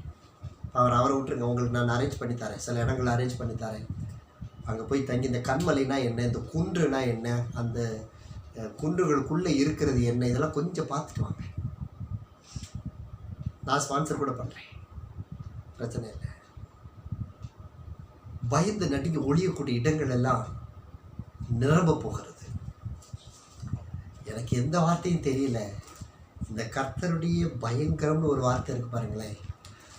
அவரை விட்டுருங்க, உங்களுக்கு நான் அரேஞ்ச் பண்ணி தரேன், சில இடங்களை அரேஞ்ச் பண்ணி தரேன். அங்கே போய் தங்கி இந்த கண்மலைனா என்ன, இந்த குன்றுனா என்ன, அந்த குன்றுகளுக்குள்ளே இருக்கிறது என்ன, இதெல்லாம் கொஞ்சம் பார்த்துட்டு வாங்க. நான் ஸ்பான்சர் கூட பண்ணுறேன், பிரச்சனை இல்லை. பயந்து நடுங்கி ஒழியக்கூடிய இடங்கள் எல்லாம் நிரம்ப போகிறது. எனக்கு எந்த வார்த்தையும் தெரியல. இந்த கர்த்தருடைய பயங்கரம்னு ஒரு வார்த்தை இருக்கு பாருங்களேன்,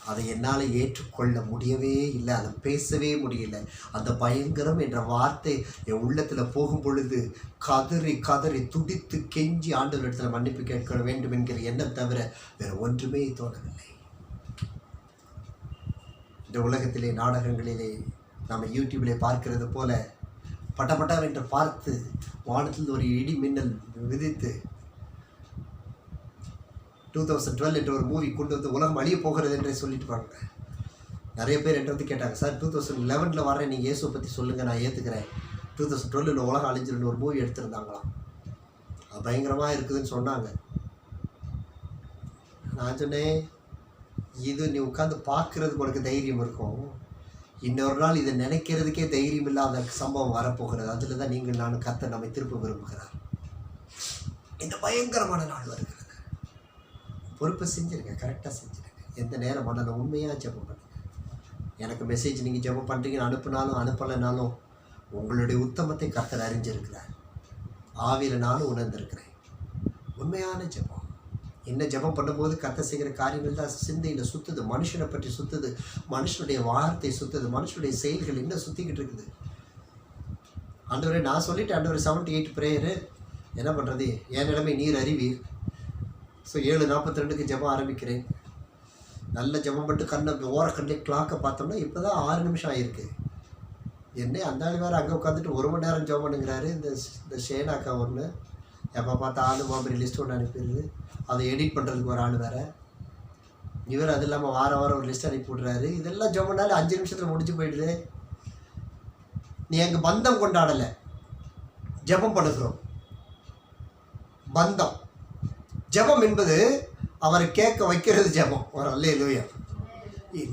அதை என்னால் ஏற்றுக்கொள்ள முடியவே இல்லை, அதை பேசவே முடியல. அந்த பயங்கரம் என்ற வார்த்தை என் உள்ளத்தில் போகும் பொழுது கதறி கதறி துடித்து கெஞ்சி ஆண்டவரிடத்தில் மன்னிப்பு கேட்க வேண்டும் என்கிற எண்ணம் தவிர வேறு ஒன்றுமே தோணவில்லை. இந்த உலகத்திலே நாடகங்களிலே நம்ம யூடியூப்லே பார்க்கிறது போல பட்டப்பட்டார் என்று பார்த்து வானத்தில் ஒரு இடி மின்னல் விதித்து 2012 என்ற ஒரு மூவி கொண்டு வந்து உலகம் அழிய போகிறது என்றே சொல்லிட்டு பாருங்க. நிறைய பேர் என்கிட்ட வந்து கேட்டாங்க, சார் 2011 வரேன், நீங்கள் இயேசுவை பற்றி சொல்லுங்கள், நான் ஏற்றுக்கிறேன். 2012 உலகம் அழிஞ்சிருன்னு ஒரு மூவி எடுத்திருந்தாங்களாம், அது பயங்கரமாக இருக்குதுன்னு சொன்னாங்க. நான் சொன்னேன், இது நீ உட்காந்து பார்க்குறதுக்கு உனக்கு தைரியம் இருக்கும், இன்னொரு நாள் இதை நினைக்கிறதுக்கே தைரியம் இல்லாத சம்பவம் வரப்போகிறது. அதில் தான் நீங்கள் நானும் கர்த்தர் நம்மை திரும்ப விரும்புகிறார். இந்த பயங்கரமான நாள் வருகிறது. பொறுப்பை செஞ்சுருங்க, கரெக்டாக செஞ்சுருங்க. எந்த நேரம் பண்ணணும், உண்மையாக ஜெபம் பண்ணுங்க. எனக்கு மெசேஜ் நீங்கள் ஜெபம் பண்ணுறீங்கன்னு அனுப்புனாலும் அனுப்பலைனாலும் உங்களுடைய உத்தமத்தை கர்த்தர் அறிஞ்சிருக்கிறார். ஆவியில் நானும் உணர்ந்திருக்கிறேன். உண்மையான ஜெபம். என்ன ஜெபம் பண்ணும்போது கர்த்தர் செய்கிற காரியங்கள் தான் சிந்தையில் சுற்றுது, மனுஷனை பற்றி சுற்றுது, மனுஷனுடைய வார்த்தை சுற்றுது, மனுஷனுடைய செயல்கள் இன்னும் சுற்றிக்கிட்டு இருக்குது. ஆண்டவரே நான் சொல்லிவிட்டு ஆண்டவர் 78 ப்ரேயரு என்ன பண்ணுறது, என் நிலைமை நீர் அறிவீர். ஸோ 7:42 ஜெபம் ஆரம்பிக்கிறேன். நல்ல ஜெபம் மட்டும் கண்ணை ஓரக்கண்ணே கிளாக்கை பார்த்தோம்னா இப்போ தான் 6 நிமிஷம் ஆகிருக்கு. என்ன அந்த ஆள் வேறு அங்கே உட்காந்துட்டு 1 மணி நேரம் ஜெபம் பண்ணுங்கிறாரு. இந்த ஷேனாக்கா ஒன்று எப்போ பார்த்தா ஆளு மாம்பரி லிஸ்ட் ஒன்று அனுப்பிடுது, அதை எடிட் பண்ணுறதுக்கு ஒரு ஆள் வேறு. இவர் அது இல்லாமல் வாரம் ஒரு லிஸ்ட் அனுப்பி விட்றாரு. இதெல்லாம் ஜெபம் பண்ணாலும் 5 நிமிஷத்தில் முடிஞ்சு போயிடுது. நீ எங்கள் பந்தம் கொண்டாடலை, ஜெபம் பண்ணுகிறோம். பந்தம் ஜெபம் என்பது அவரை கேட்க வைக்கிறது ஜெபம். ஒரு அல்லேலூயா.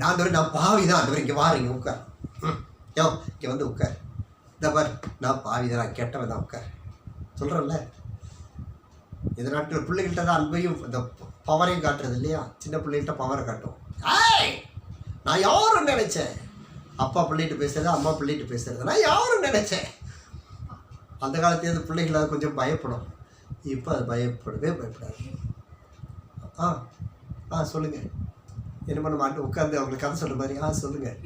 நான் பாவி தான் ஆண்டவர், இங்கே வாரீங்க உட்கார், யோ இங்கே வந்து உட்கார், இந்த பார் நான் பாவி தான், நான் கெட்டவன் தான், உட்கார் சொல்கிறேன்ல. இந்த நாட்டில் பிள்ளைகள்கிட்ட தான் அன்பையும் இந்த பவரையும் காட்டுறது இல்லையா? சின்ன பிள்ளைகிட்ட பவரை காட்டும். நான் யாரும் நினைச்சேன், அப்பா பிள்ளைகிட்ட பேசுறது, அம்மா பிள்ளைகிட்ட பேசுறது, நான் யாரும் நினைச்சேன். அந்த காலத்துல பிள்ளைகள் அது கொஞ்சம் பயப்படும். இப்போ அது பயப்படாது. சொல்லுங்கள், என்ன பண்ண மாட்டேன், உட்காந்து அவங்களுக்கு கதை சொல்கிற மாதிரி சொல்லுங்கள்.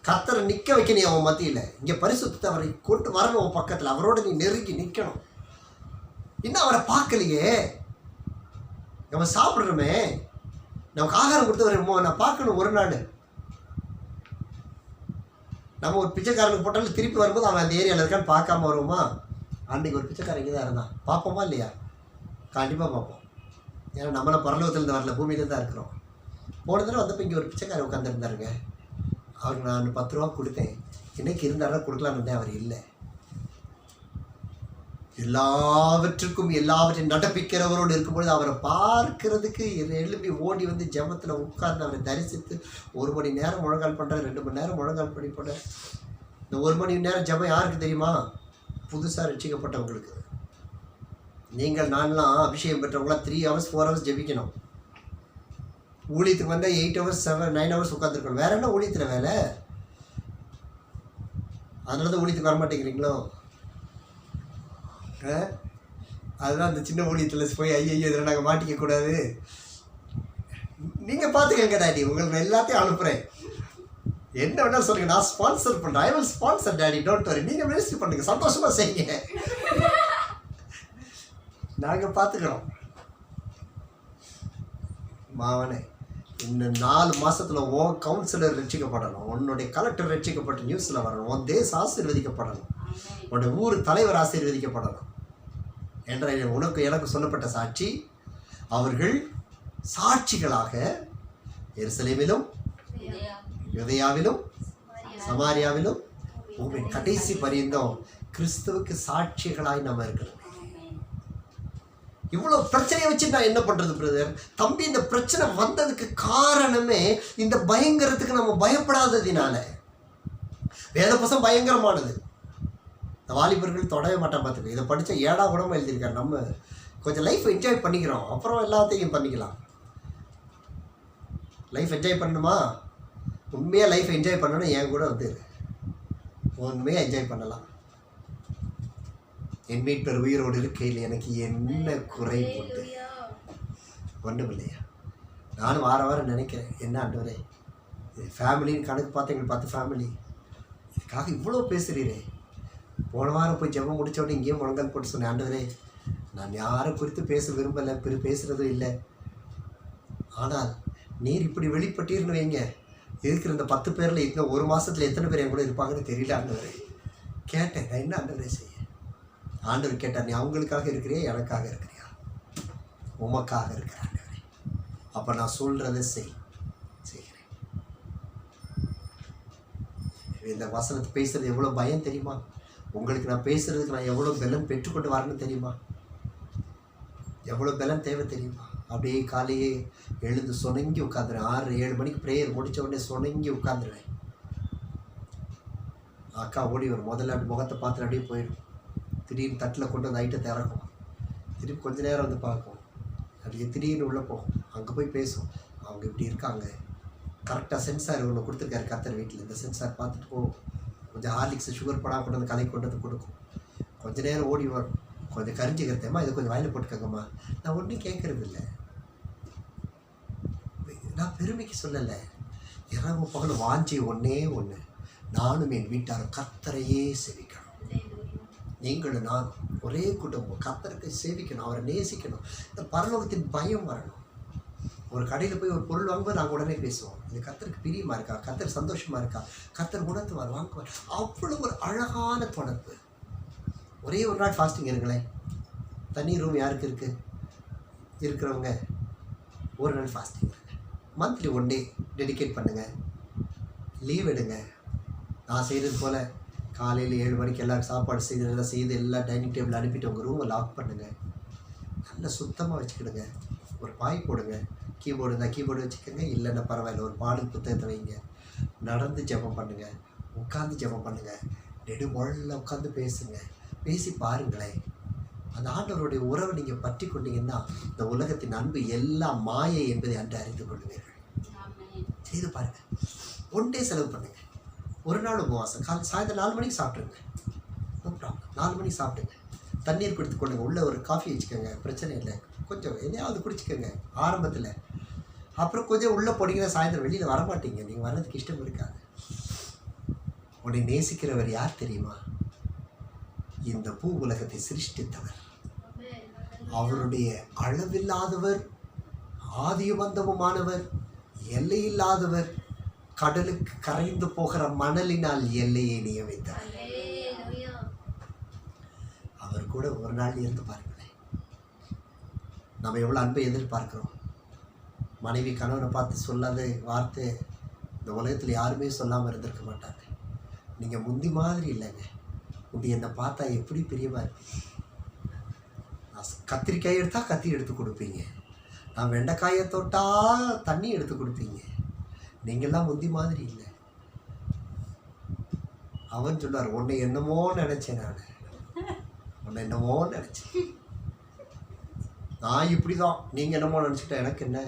கர்த்தரை நிற்க வைக்க நீ அவன் மத்தியில், இங்கே பரிசுத்தத்தை அவரை கொண்டு வரணும் உன் பக்கத்தில், அவரோட நீ நெருங்கி நிற்கணும். இன்னும் அவரை பார்க்கலையே, நம்ம சாப்பிட்றோமே, நமக்கு ஆகாரம் கொடுத்தவரை நான் பார்க்கணும் ஒரு நாள். நம்ம ஒரு பிச்சைக்காரனுக்கு போட்டாலும் திருப்பி வரும்போது அவன் அந்த ஏரியாவில் இருக்கான்னு பார்க்காம வருவோமா? அன்றைக்கி ஒரு பிச்சைக்காரன் இங்கே தான் இருந்தான், பார்ப்போமா இல்லையா? கண்டிப்பாக பார்ப்போம். ஏன்னா நம்மளை பரலோகத்துலேருந்து வரல, பூமியில தான் இருக்கிறோம். போன தடவை வந்தப்போ இங்கே ஒரு பிச்சைக்காரர் உட்காந்துருந்தாருங்க. அவருக்கு நான் 10 ரூபா கொடுத்தேன். இன்றைக்கி இருந்தாலும் கொடுக்கலான்னு இருந்தேன், அவர் இல்லை. எல்லாவற்றையும் நடப்பிக்கிறவரோடு இருக்கும்பொழுது அவரை பார்க்கறதுக்கு எழுப்பி ஓடி வந்து ஜெபத்தில் உட்கார்ந்து அவரை தரிசித்து 1 மணி நேரம் முழங்கால் பண்ணுறேன், 2 மணி நேரம் முழங்கால் பண்ணி போட்டேன். இந்த 1 மணி நேரம் ஜெபம் யாருக்கு தெரியுமா? புதுசாக ரட்சிக்கப்பட்டவங்களுக்கு. நீங்கள் நான்லாம் அபிஷேகம் பெற்றவங்களாம் 3 hours 4 hours ஜெபிக்கணும். ஊழியத்துக்கு வந்தால் 8 hours 7 9 hours உட்காந்துருக்கணும். வேற என்ன ஊழியத்தில் வேலை? அதனால தான் ஊழியத்துக்கு வரமாட்டேங்கிறீங்களோ? அதுதான் அந்த சின்ன ஊழியத்தில் போய் ஐயோ இதில் நாங்கள் மாட்டிக்கக்கூடாது. நீங்கள் பார்த்துக்கங்க டாடி, உங்களுக்கு எல்லாத்தையும் அனுப்புகிறேன், என்ன வேணாலும் சொல்லுங்கள், நான் ஸ்பான்சர் பண்ணுறேன். I will sponsor daddy, don't worry. நீங்கள் மினிஸ்ட்ரி பண்ணுங்க, சந்தோஷமாக செய்யுங்க, நாங்கள் பார்த்துக்கிறோம். மாவனே, இன்னும் 4 மாதத்தில் உன் கவுன்சிலர் ரட்சிக்கப்படணும், உன்னுடைய கலெக்டர் ரட்சிக்கப்பட்டு நியூஸில் வரணும், உன் தேசம் ஆசீர்வதிக்கப்படணும், உன்னுடைய ஊர் தலைவர் ஆசீர்வதிக்கப்படணும் என்ற உனக்கு எனக்கு சொல்லப்பட்ட சாட்சி. அவர்கள் சாட்சிகளாக எருசலேமிலும் யூதேயாவிலும் சமாரியாவிலும் உங்கள் கடைசி பரியந்தம் கிறிஸ்துவுக்கு சாட்சிகளாய் நம்ம இருக்கிறோம். இவ்வளோ பிரச்சனையை வச்சு நான் என்ன பண்ணுறது பிரதர்? தம்பி, இந்த பிரச்சனை வந்ததுக்கு காரணமே இந்த பயங்கரத்துக்கு நம்ம பயப்படாததினால. வேத புத்தகம் பயங்கரமானது, இந்த வாலிபர்கள் தொடவே மாட்டான் பார்த்துக்க. இதை படித்த 7ஆம் கூடமாக எழுதியிருக்காரு. நம்ம கொஞ்சம் லைஃப் என்ஜாய் பண்ணிக்கிறோம், அப்புறம் எல்லாத்தையும் பண்ணிக்கலாம். லைஃப் என்ஜாய் பண்ணணுமா? உண்மையாக லைஃப் என்ஜாய் பண்ணணும், என் கூட வந்து உண்மையாக என்ஜாய் பண்ணலாம். என் மீட்பர் உயிரோடு இருக்கையில் எனக்கு என்ன குறை உண்டு? ஒன்றும் இல்லையா? நானும் வாரம் நினைக்கிறேன், என்ன ஆண்டவரே இது ஃபேமிலின்னு கணக்கு பார்த்து எங்களுக்கு 10 ஃபேமிலி, இதுக்காக இவ்வளோ பேசுகிறீரே. போன வாரம் போய் ஜெபம் முடித்த உடனே இங்கேயும் முழங்கால் போட்டு சொன்னேன், ஆண்டவரே நான் யாரை குறித்து பேச விரும்பலை, பேசுகிறதும் இல்லை, ஆனால் நீர் இப்படி வெளிப்பட்டீர்னு வைங்க, இருக்கிற இந்த 10 பேரில் இந்த 1 மாதத்தில் எத்தனை பேர் என் கூட இருப்பாங்கன்னு தெரியல ஆண்டவரே. கேட்டேன், நான் என்ன ஆண்டவரே செய்ய? ஆண்டவர் கேட்டார், நீ அவங்களுக்காக இருக்கிறியா, எனக்காக இருக்கிறியா? உமக்காக இருக்கிற ஆண்டவரே. அப்போ நான் சொல்கிறத செய்கிறேன். இந்த வசனத்தை பேசுகிறது எவ்வளோ பயம் தெரியுமா? உங்களுக்கு நான் பேசுகிறதுக்கு நான் எவ்வளோ பலம் பெற்றுக்கொண்டு வரணும்னு தெரியுமா? எவ்வளோ பலம் தேவை தெரியுமா? அப்படியே காலையே எழுந்து சொனங்கி உட்காந்துருவேன். 6-7 மணிக்கு ப்ரேயர் முடித்த உடனே சொனங்கி உட்காந்துருவேன். அக்கா ஓடி வரும், முதல்ல அப்படி முகத்தை பார்த்துட்டு அப்படியே போயிடும். திடீர்னு தட்டில் கொண்டு வந்து ஐட்டத்தை இறக்கும், திருப்பி கொஞ்ச நேரம் வந்து பார்க்கும், அப்படியே திடீர்னு உள்ளே போகும், அங்கே போய் பேசும், அவங்க இப்படி இருக்காங்க. கரெக்டாக சென்சார் ஒன்று கொடுத்துருக்காரு கர்த்தர் வீட்டில், இந்த சென்சார் பார்த்துட்டு போகும், கொஞ்சம் ஹார்லிக்ஸ் சுகர் போடாமல் கொண்டு வந்து கலக்கி கொண்டு வந்து கொடுக்கும். கொஞ்சம் நேரம் ஓடி வரும், கொஞ்சம் கரிஞ்சிக்கிறதேம்மா இதை கொஞ்சம் வாயில் போட்டுக்கங்கம்மா. நான் ஒன்றும் கேட்கறது இல்லை, நான் பெருமைக்கு சொல்லலை. இரவு பகல் வாஞ்சி ஒன்றே ஒன்று, நானும் என் வீட்டாரும் கர்த்தரையே சேவிக்கணும். நீங்களும் நான் ஒரே குடும்பம், கர்த்தருக்கு சேவிக்கணும், அவரை நேசிக்கணும். இந்த பரலோகத்தின் பயம் வரணும். ஒரு கடையில் போய் ஒரு பொருள் வாங்கும்போது நாங்கள் உடனே பேசுவோம், இது கர்த்தருக்கு பிரியமாக இருக்கா, கர்த்தர் சந்தோஷமாக இருக்கா, கர்த்தர் குணத்துவார் வாங்குவார். அவ்வளோ ஒரு அழகான தொடர்பு. ஒரே ஒரு நாள் ஃபாஸ்டிங் இருங்களேன். தனி ரூம் யாருக்கு இருக்குது? இருக்கிறவங்க ஒரு நாள் ஃபாஸ்டிங் இருங்க. மந்த்லி 1 டே டெடிகேட் பண்ணுங்கள். லீவ் எடுங்க. நான் செய்கிறது போல் காலையில் 7 மணிக்கு எல்லோரும் சாப்பாடு செய்து எல்லாம் டைனிங் டேபிள் அனுப்பிட்டு உங்கள் ரூமை லாக் பண்ணுங்கள். நல்லா சுத்தமாக வச்சுக்கிடுங்க. ஒரு பாய் போடுங்க. கீபோர்டு இருந்தால் கீபோர்டு வச்சுக்கோங்க, இல்லைன்னா பரவாயில்ல, ஒரு பாடல் புத்தகத்தை வைங்க. நடந்து ஜெபம் பண்ணுங்கள், உட்காந்து ஜெபம் பண்ணுங்கள், நெடுமொழில் உட்காந்து பேசுங்க. பேசி பாருங்களேன். அந்த ஆண்டவருடைய உறவை நீங்கள் பற்றி கொண்டீங்கன்னா இந்த உலகத்தின் அன்பு எல்லாம் மாயை என்பதை அன்று அறிந்து கொள்வீர்கள். செய்து பாருங்கள். 1 டே செலவு பண்ணுங்கள். ஒரு நாள் உபவாசம். சாயந்தரம் 4 மணிக்கு சாப்பிட்ருங்க. No problem. 4 மணிக்கு சாப்பிடுங்க. தண்ணீர் குடித்து கொள்ளுங்க. உள்ளே ஒரு காஃபி வச்சுக்கோங்க, பிரச்சனை இல்லை. கொஞ்சம் எதையாவது குடிச்சிக்கோங்க ஆரம்பத்தில். அப்புறம் கொஞ்சம் உள்ளே போனீங்கன்னா சாயந்தரம் வெளியில் வரமாட்டீங்க. நீங்கள் வர்றதுக்கு இஷ்டம் இருக்காது. உன்னை நேசிக்கிறவர் யார் தெரியுமா? இந்த பூ உலகத்தை சிருஷ்டித்தவர், அவருடைய அளவில்லாதவர், ஆதியபந்தமுமானவர், எல்லையில்லாதவர், கடலுக்கு கரைந்து போகிற மணலினால் எல்லையை நியமித்தார். அவர் கூட ஒரு நாள் இருந்து பாருங்களேன். நம்ம எவ்வளோ அன்பை எதிர்பார்க்குறோம். மனைவி கணவனை பார்த்து சொல்லாத வார்த்தை இந்த உலகத்தில் யாருமே சொல்லாமல் இருந்திருக்க மாட்டாங்க. நீங்கள் முந்தி மாதிரி இல்லைங்க. முந்தி என்னை பார்த்தா எப்படி பிரியமாக இருப்பீங்க. நான் கத்திரிக்காய் எடுத்தால் கத்தி எடுத்து கொடுப்பீங்க. நான் வெண்டைக்காயை தொட்டால் தண்ணி எடுத்து கொடுப்பீங்க. நீங்கள்லாம் முந்தி மாதிரி இல்லை. அவன் சொன்னார், உன்னை என்னமோ நினச்சேன், உன்னை என்னமோ நினச்சேன், நான் இப்படி தான், நீங்கள் என்னமோ நினச்சிட்டேன், எனக்கு என்ன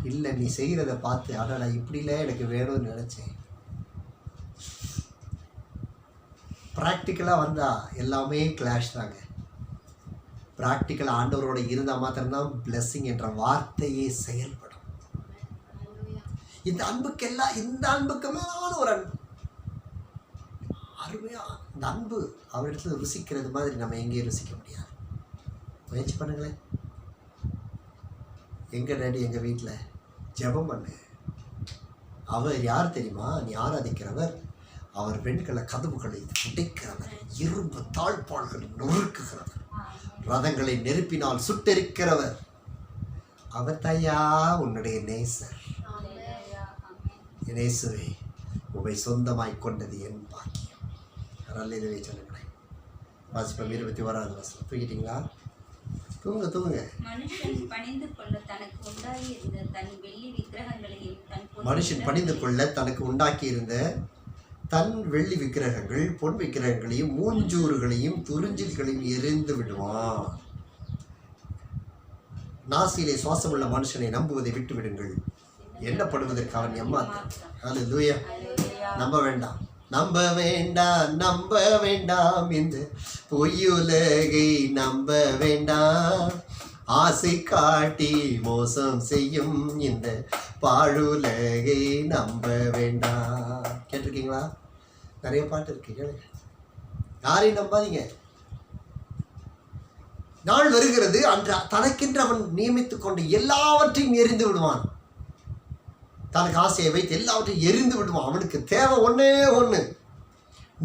இல்லை, நீ செய்கிறத பார்த்து அடடா இப்படில எனக்கு வேணும்னு நினச்சேன். ப்ராக்டிக்கலாக வந்தால் எல்லாமே கிளாஷ் தாங்க. ப்ராக்டிக்கலாக ஆண்டவரோட இருந்தால் மாத்திரம்தான் பிளெஸ்ஸிங் என்ற வார்த்தையே செயல்படும். இந்த அன்புக்கு மேலான ஒரு அன்பு, அருமையாக இந்த அன்பு அவரிடத்துல ருசிக்கிறது மாதிரி நம்ம எங்கேயும் ருசிக்க முடியாது. முயற்சி பண்ணுங்களேன். எங்கள் டேடி எங்கள் வீட்டில் ஜெபம் பண்ணு. அவர் யார் தெரியுமா? நீ ஆராதிக்கிறவர். அவர் பெண்களை கதவுகளை உடைக்கிறவர், இரும்பு தாழ்பாள்களை நொறுக்குகிறவர், ரதங்களை நெருப்பினால் சுட்டெரிக்கிறவர். அவர் தாயா உன்னுடைய நேசர். நேசுவே, உமை சொந்தமாய் கொண்டது என் பாக்கியம். அல்லேலூயா சொல்லுங்களேன். வாசிப்பம் 21வது வசனம். தூங்கிட்டீங்களா? தூங்குங்க. மனுஷன் பணிந்து கொள்ள தனக்கு உண்டாக்கி இருந்த தன் வெள்ளி விக்கிரகங்கள், பொன் விக்கிரகங்களையும், மூஞ்சூறுகளையும், துறிஞ்சில்களையும் எரிந்து விடுவான். நாசியிலே சுவாசமுள்ள மனுஷனை நம்புவதை விட்டு விடுங்கள். எண்ணப்படுவதற்கு அவன் ஏமாத்தான். அல்லேலூயா. நம்ப வேண்டாம் இந்த பொய்யுலகை நம்ப வேண்டாம். ஆசை காட்டி மோசம் செய்யும் இந்த பாழுலகை நம்ப வேண்டாம். கேட்டிருக்கீங்களா? நிறைய பாட்டு இருக்கு, கேளுங்க. யாரையும் நம்பாதீங்க. நாள் வருகிறது, அன்று தனக்கென்று அவன் நியமித்துக் கொண்டு எல்லாவற்றையும் எரிந்து விடுவான். தனக்கு ஆசையை வைத்து எல்லாவற்றையும் எரிந்து விடுவான். அவனுக்கு தேவை ஒன்றே ஒன்று,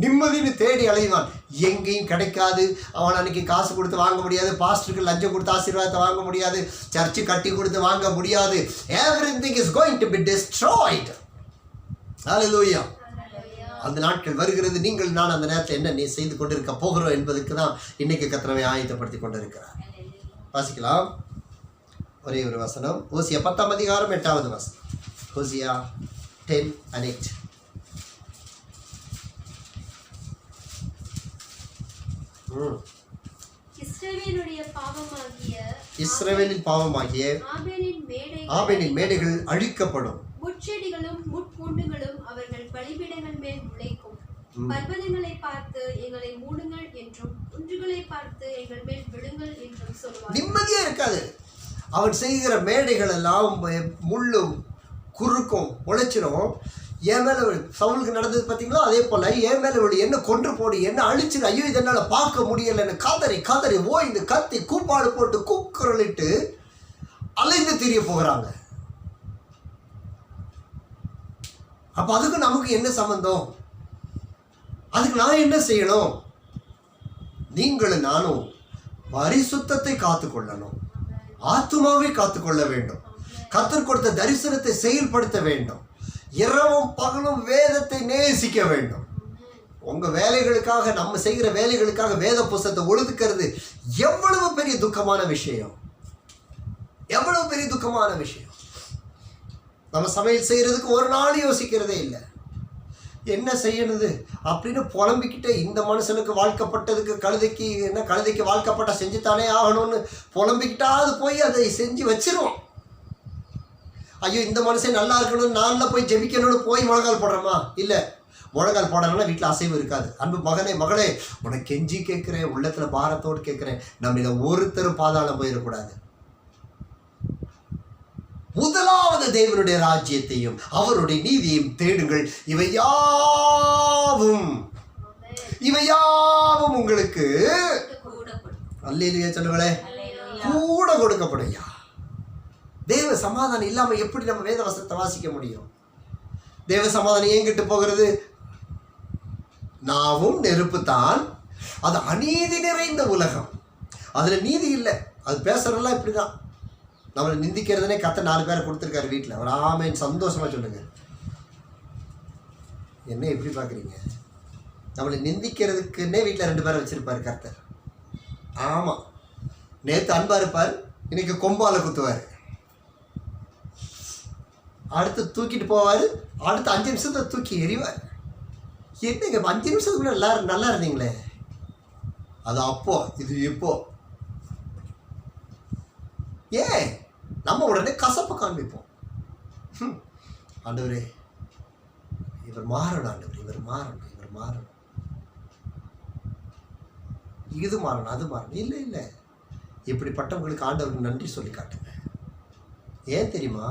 நிம்மதினு தேடி அலைவான். எங்கேயும் கிடைக்காது. அவன் அன்னைக்கு காசு கொடுத்து வாங்க முடியாது, பாஸ்டருக்கு லஞ்சம் கொடுத்து ஆசீர்வாதத்தை வாங்க முடியாது, சர்ச்சு கட்டி கொடுத்து வாங்க முடியாது. Everything is going to be destroyed. Hallelujah. அந்த நாட்கள் வருகிறது. நீங்கள் நான் அந்த நேரத்தில் என்ன செய்து கொண்டிருக்க போகிறோம் என்பதற்கு தான் இன்னைக்கு கர்த்தரை ஆயத்தப்படுத்தி கொண்டிருக்கிறார். வாசிக்கலாம். ஒரே ஒரு வசனம். ஓசியா 10ஆம் அதிகாரம் 8வது வசனம். Hosea 10:8. இஸ்ரவேலின் பாவமாகிய ஆபேலின் மேடைகள் அழிக்கப்படும். முட்செடிகளும் முட்பூண்டுகளும் அவர்கள் பலிபீடங்கள் மேல் முளைக்கும். பர்வதங்களை பார்த்து எங்களை மூடுங்கள் என்றும் குன்றுகளை பார்த்து எங்கள் மேல் விழுங்கள் என்றும் சொல்லுவார். நிம்மதியே இருக்காது. அவன் செய்கிற மேடைகள் எல்லாம் முள்ளும் குறுக்கும் முளைச்சிடும். என் மேலே சவுலுக்கு நடந்தது பார்த்தீங்களா, அதே போல் என் மேலே விழு, என்ன கொன்று போடு, என்ன அழிச்சிடு, ஐயோ இதனால் பார்க்க முடியலைன்னு காதறி ஓய்ந்து கத்தி கூப்பாடு போட்டு கூக்குரலிட்டு அலைந்து திரிய போகிறாங்க. அப்போ அதுக்கு நமக்கு என்ன சம்பந்தம்? அதுக்கு நான் என்ன செய்யணும்? நீங்களும் நானும் பரிசுத்தத்தை காத்துக்கொள்ளணும், ஆத்துமாவை காத்துக்கொள்ள வேண்டும், கர்த்தர் கொடுத்த தரிசனத்தை செயல்படுத்த வேண்டும், இரவும் பகலும் வேதத்தை நேசிக்க வேண்டும். உங்க வேலைகளுக்காக, நம்ம செய்கிற வேலைகளுக்காக வேத புஸ்தகத்தை ஒழுதுக்கிறது எவ்வளவு பெரிய துக்கமான விஷயம், எவ்வளவு பெரிய துக்கமான விஷயம். நம்ம சமையல் செய்யறதுக்கு ஒரு நாள் யோசிக்கிறதே இல்லை, என்ன செய்யணுது அப்படின்னு புலம்பிக்கிட்டே, இந்த மனுஷனுக்கு வாழ்க்கப்பட்டதுக்கு கழுதைக்கு வாழ்க்கப்பட்ட செஞ்சுத்தானே ஆகணும்னு புலம்பிக்கிட்டாது போய் அதை செஞ்சு வச்சிருவோம். ஐயோ இந்த மனுஷன் நல்லா இருக்கணும்னு நானில் போய் ஜெபிக்கணும்னு போய் முழங்கால் போடுறோமா? இல்லை, முழங்கால் போடணும்னா வீட்டில் அசைவு இருக்காது. அன்பு மகனே மகளே, உனக்கு கெஞ்சி கேட்குறேன், உள்ளத்தில் பாரத்தோடு கேட்குறேன், நம்ம இதை ஒருத்தரும் பாதாளம் போயிடக்கூடாது. முதலாவது தேவனுடைய ராஜ்யத்தையும் அவருடைய நீதியையும் தேடுங்கள், இவையாவும் உங்களுக்கு அல்லேலூயா சொல்லுங்களே கூட கொடுக்கப்படும். தேவ சமாதானம் இல்லாம எப்படி நம்ம வேத வசனத்தை வாசிக்க முடியும்? தேவ சமாதானம் ஏங்கிட்டு போகிறது? நாவும் நெருப்பு தான், அது அநீதி நிறைந்த உலகம், அதுல நீதி இல்லை. அது பேசுறதெல்லாம் இப்படிதான். நம்மளை நிந்திக்கிறதுனே கத்த 4 பேரை கொடுத்துருக்காரு வீட்டில். அவர் ஆமேன் சந்தோஷமா சொல்லுங்க. என்ன எப்படி பார்க்குறீங்க? நம்மளை நிந்திக்கிறதுக்குன்னே வீட்டில் 2 பேரை வச்சிருப்பாரு கர்த்தர். ஆமாம், நேற்று அன்பா இருப்பார், இன்னைக்கு கொம்பால குத்துவார், அடுத்து தூக்கிட்டு போவார், அடுத்த 5 நிமிஷத்தை தூக்கி எறிவார். என்னங்க 5 நிமிஷத்துக்குள்ள எல்லாரும் நல்லா இருந்தீங்களே, அது அப்போ இது இப்போ. ஏன் நம்ம உடனே கசப்பை காண்பிப்போம்? ஆண்டவரே இவர் மாறணும், ஆண்டவர் இவர் மாறணும், இவர் மாறணும், இது மாறணும், அது மாறணும். இல்லை இல்லை, இப்படிப்பட்டவங்களுக்கு ஆண்டவருக்கு நன்றி சொல்லி காட்டுங்க. ஏன் தெரியுமா?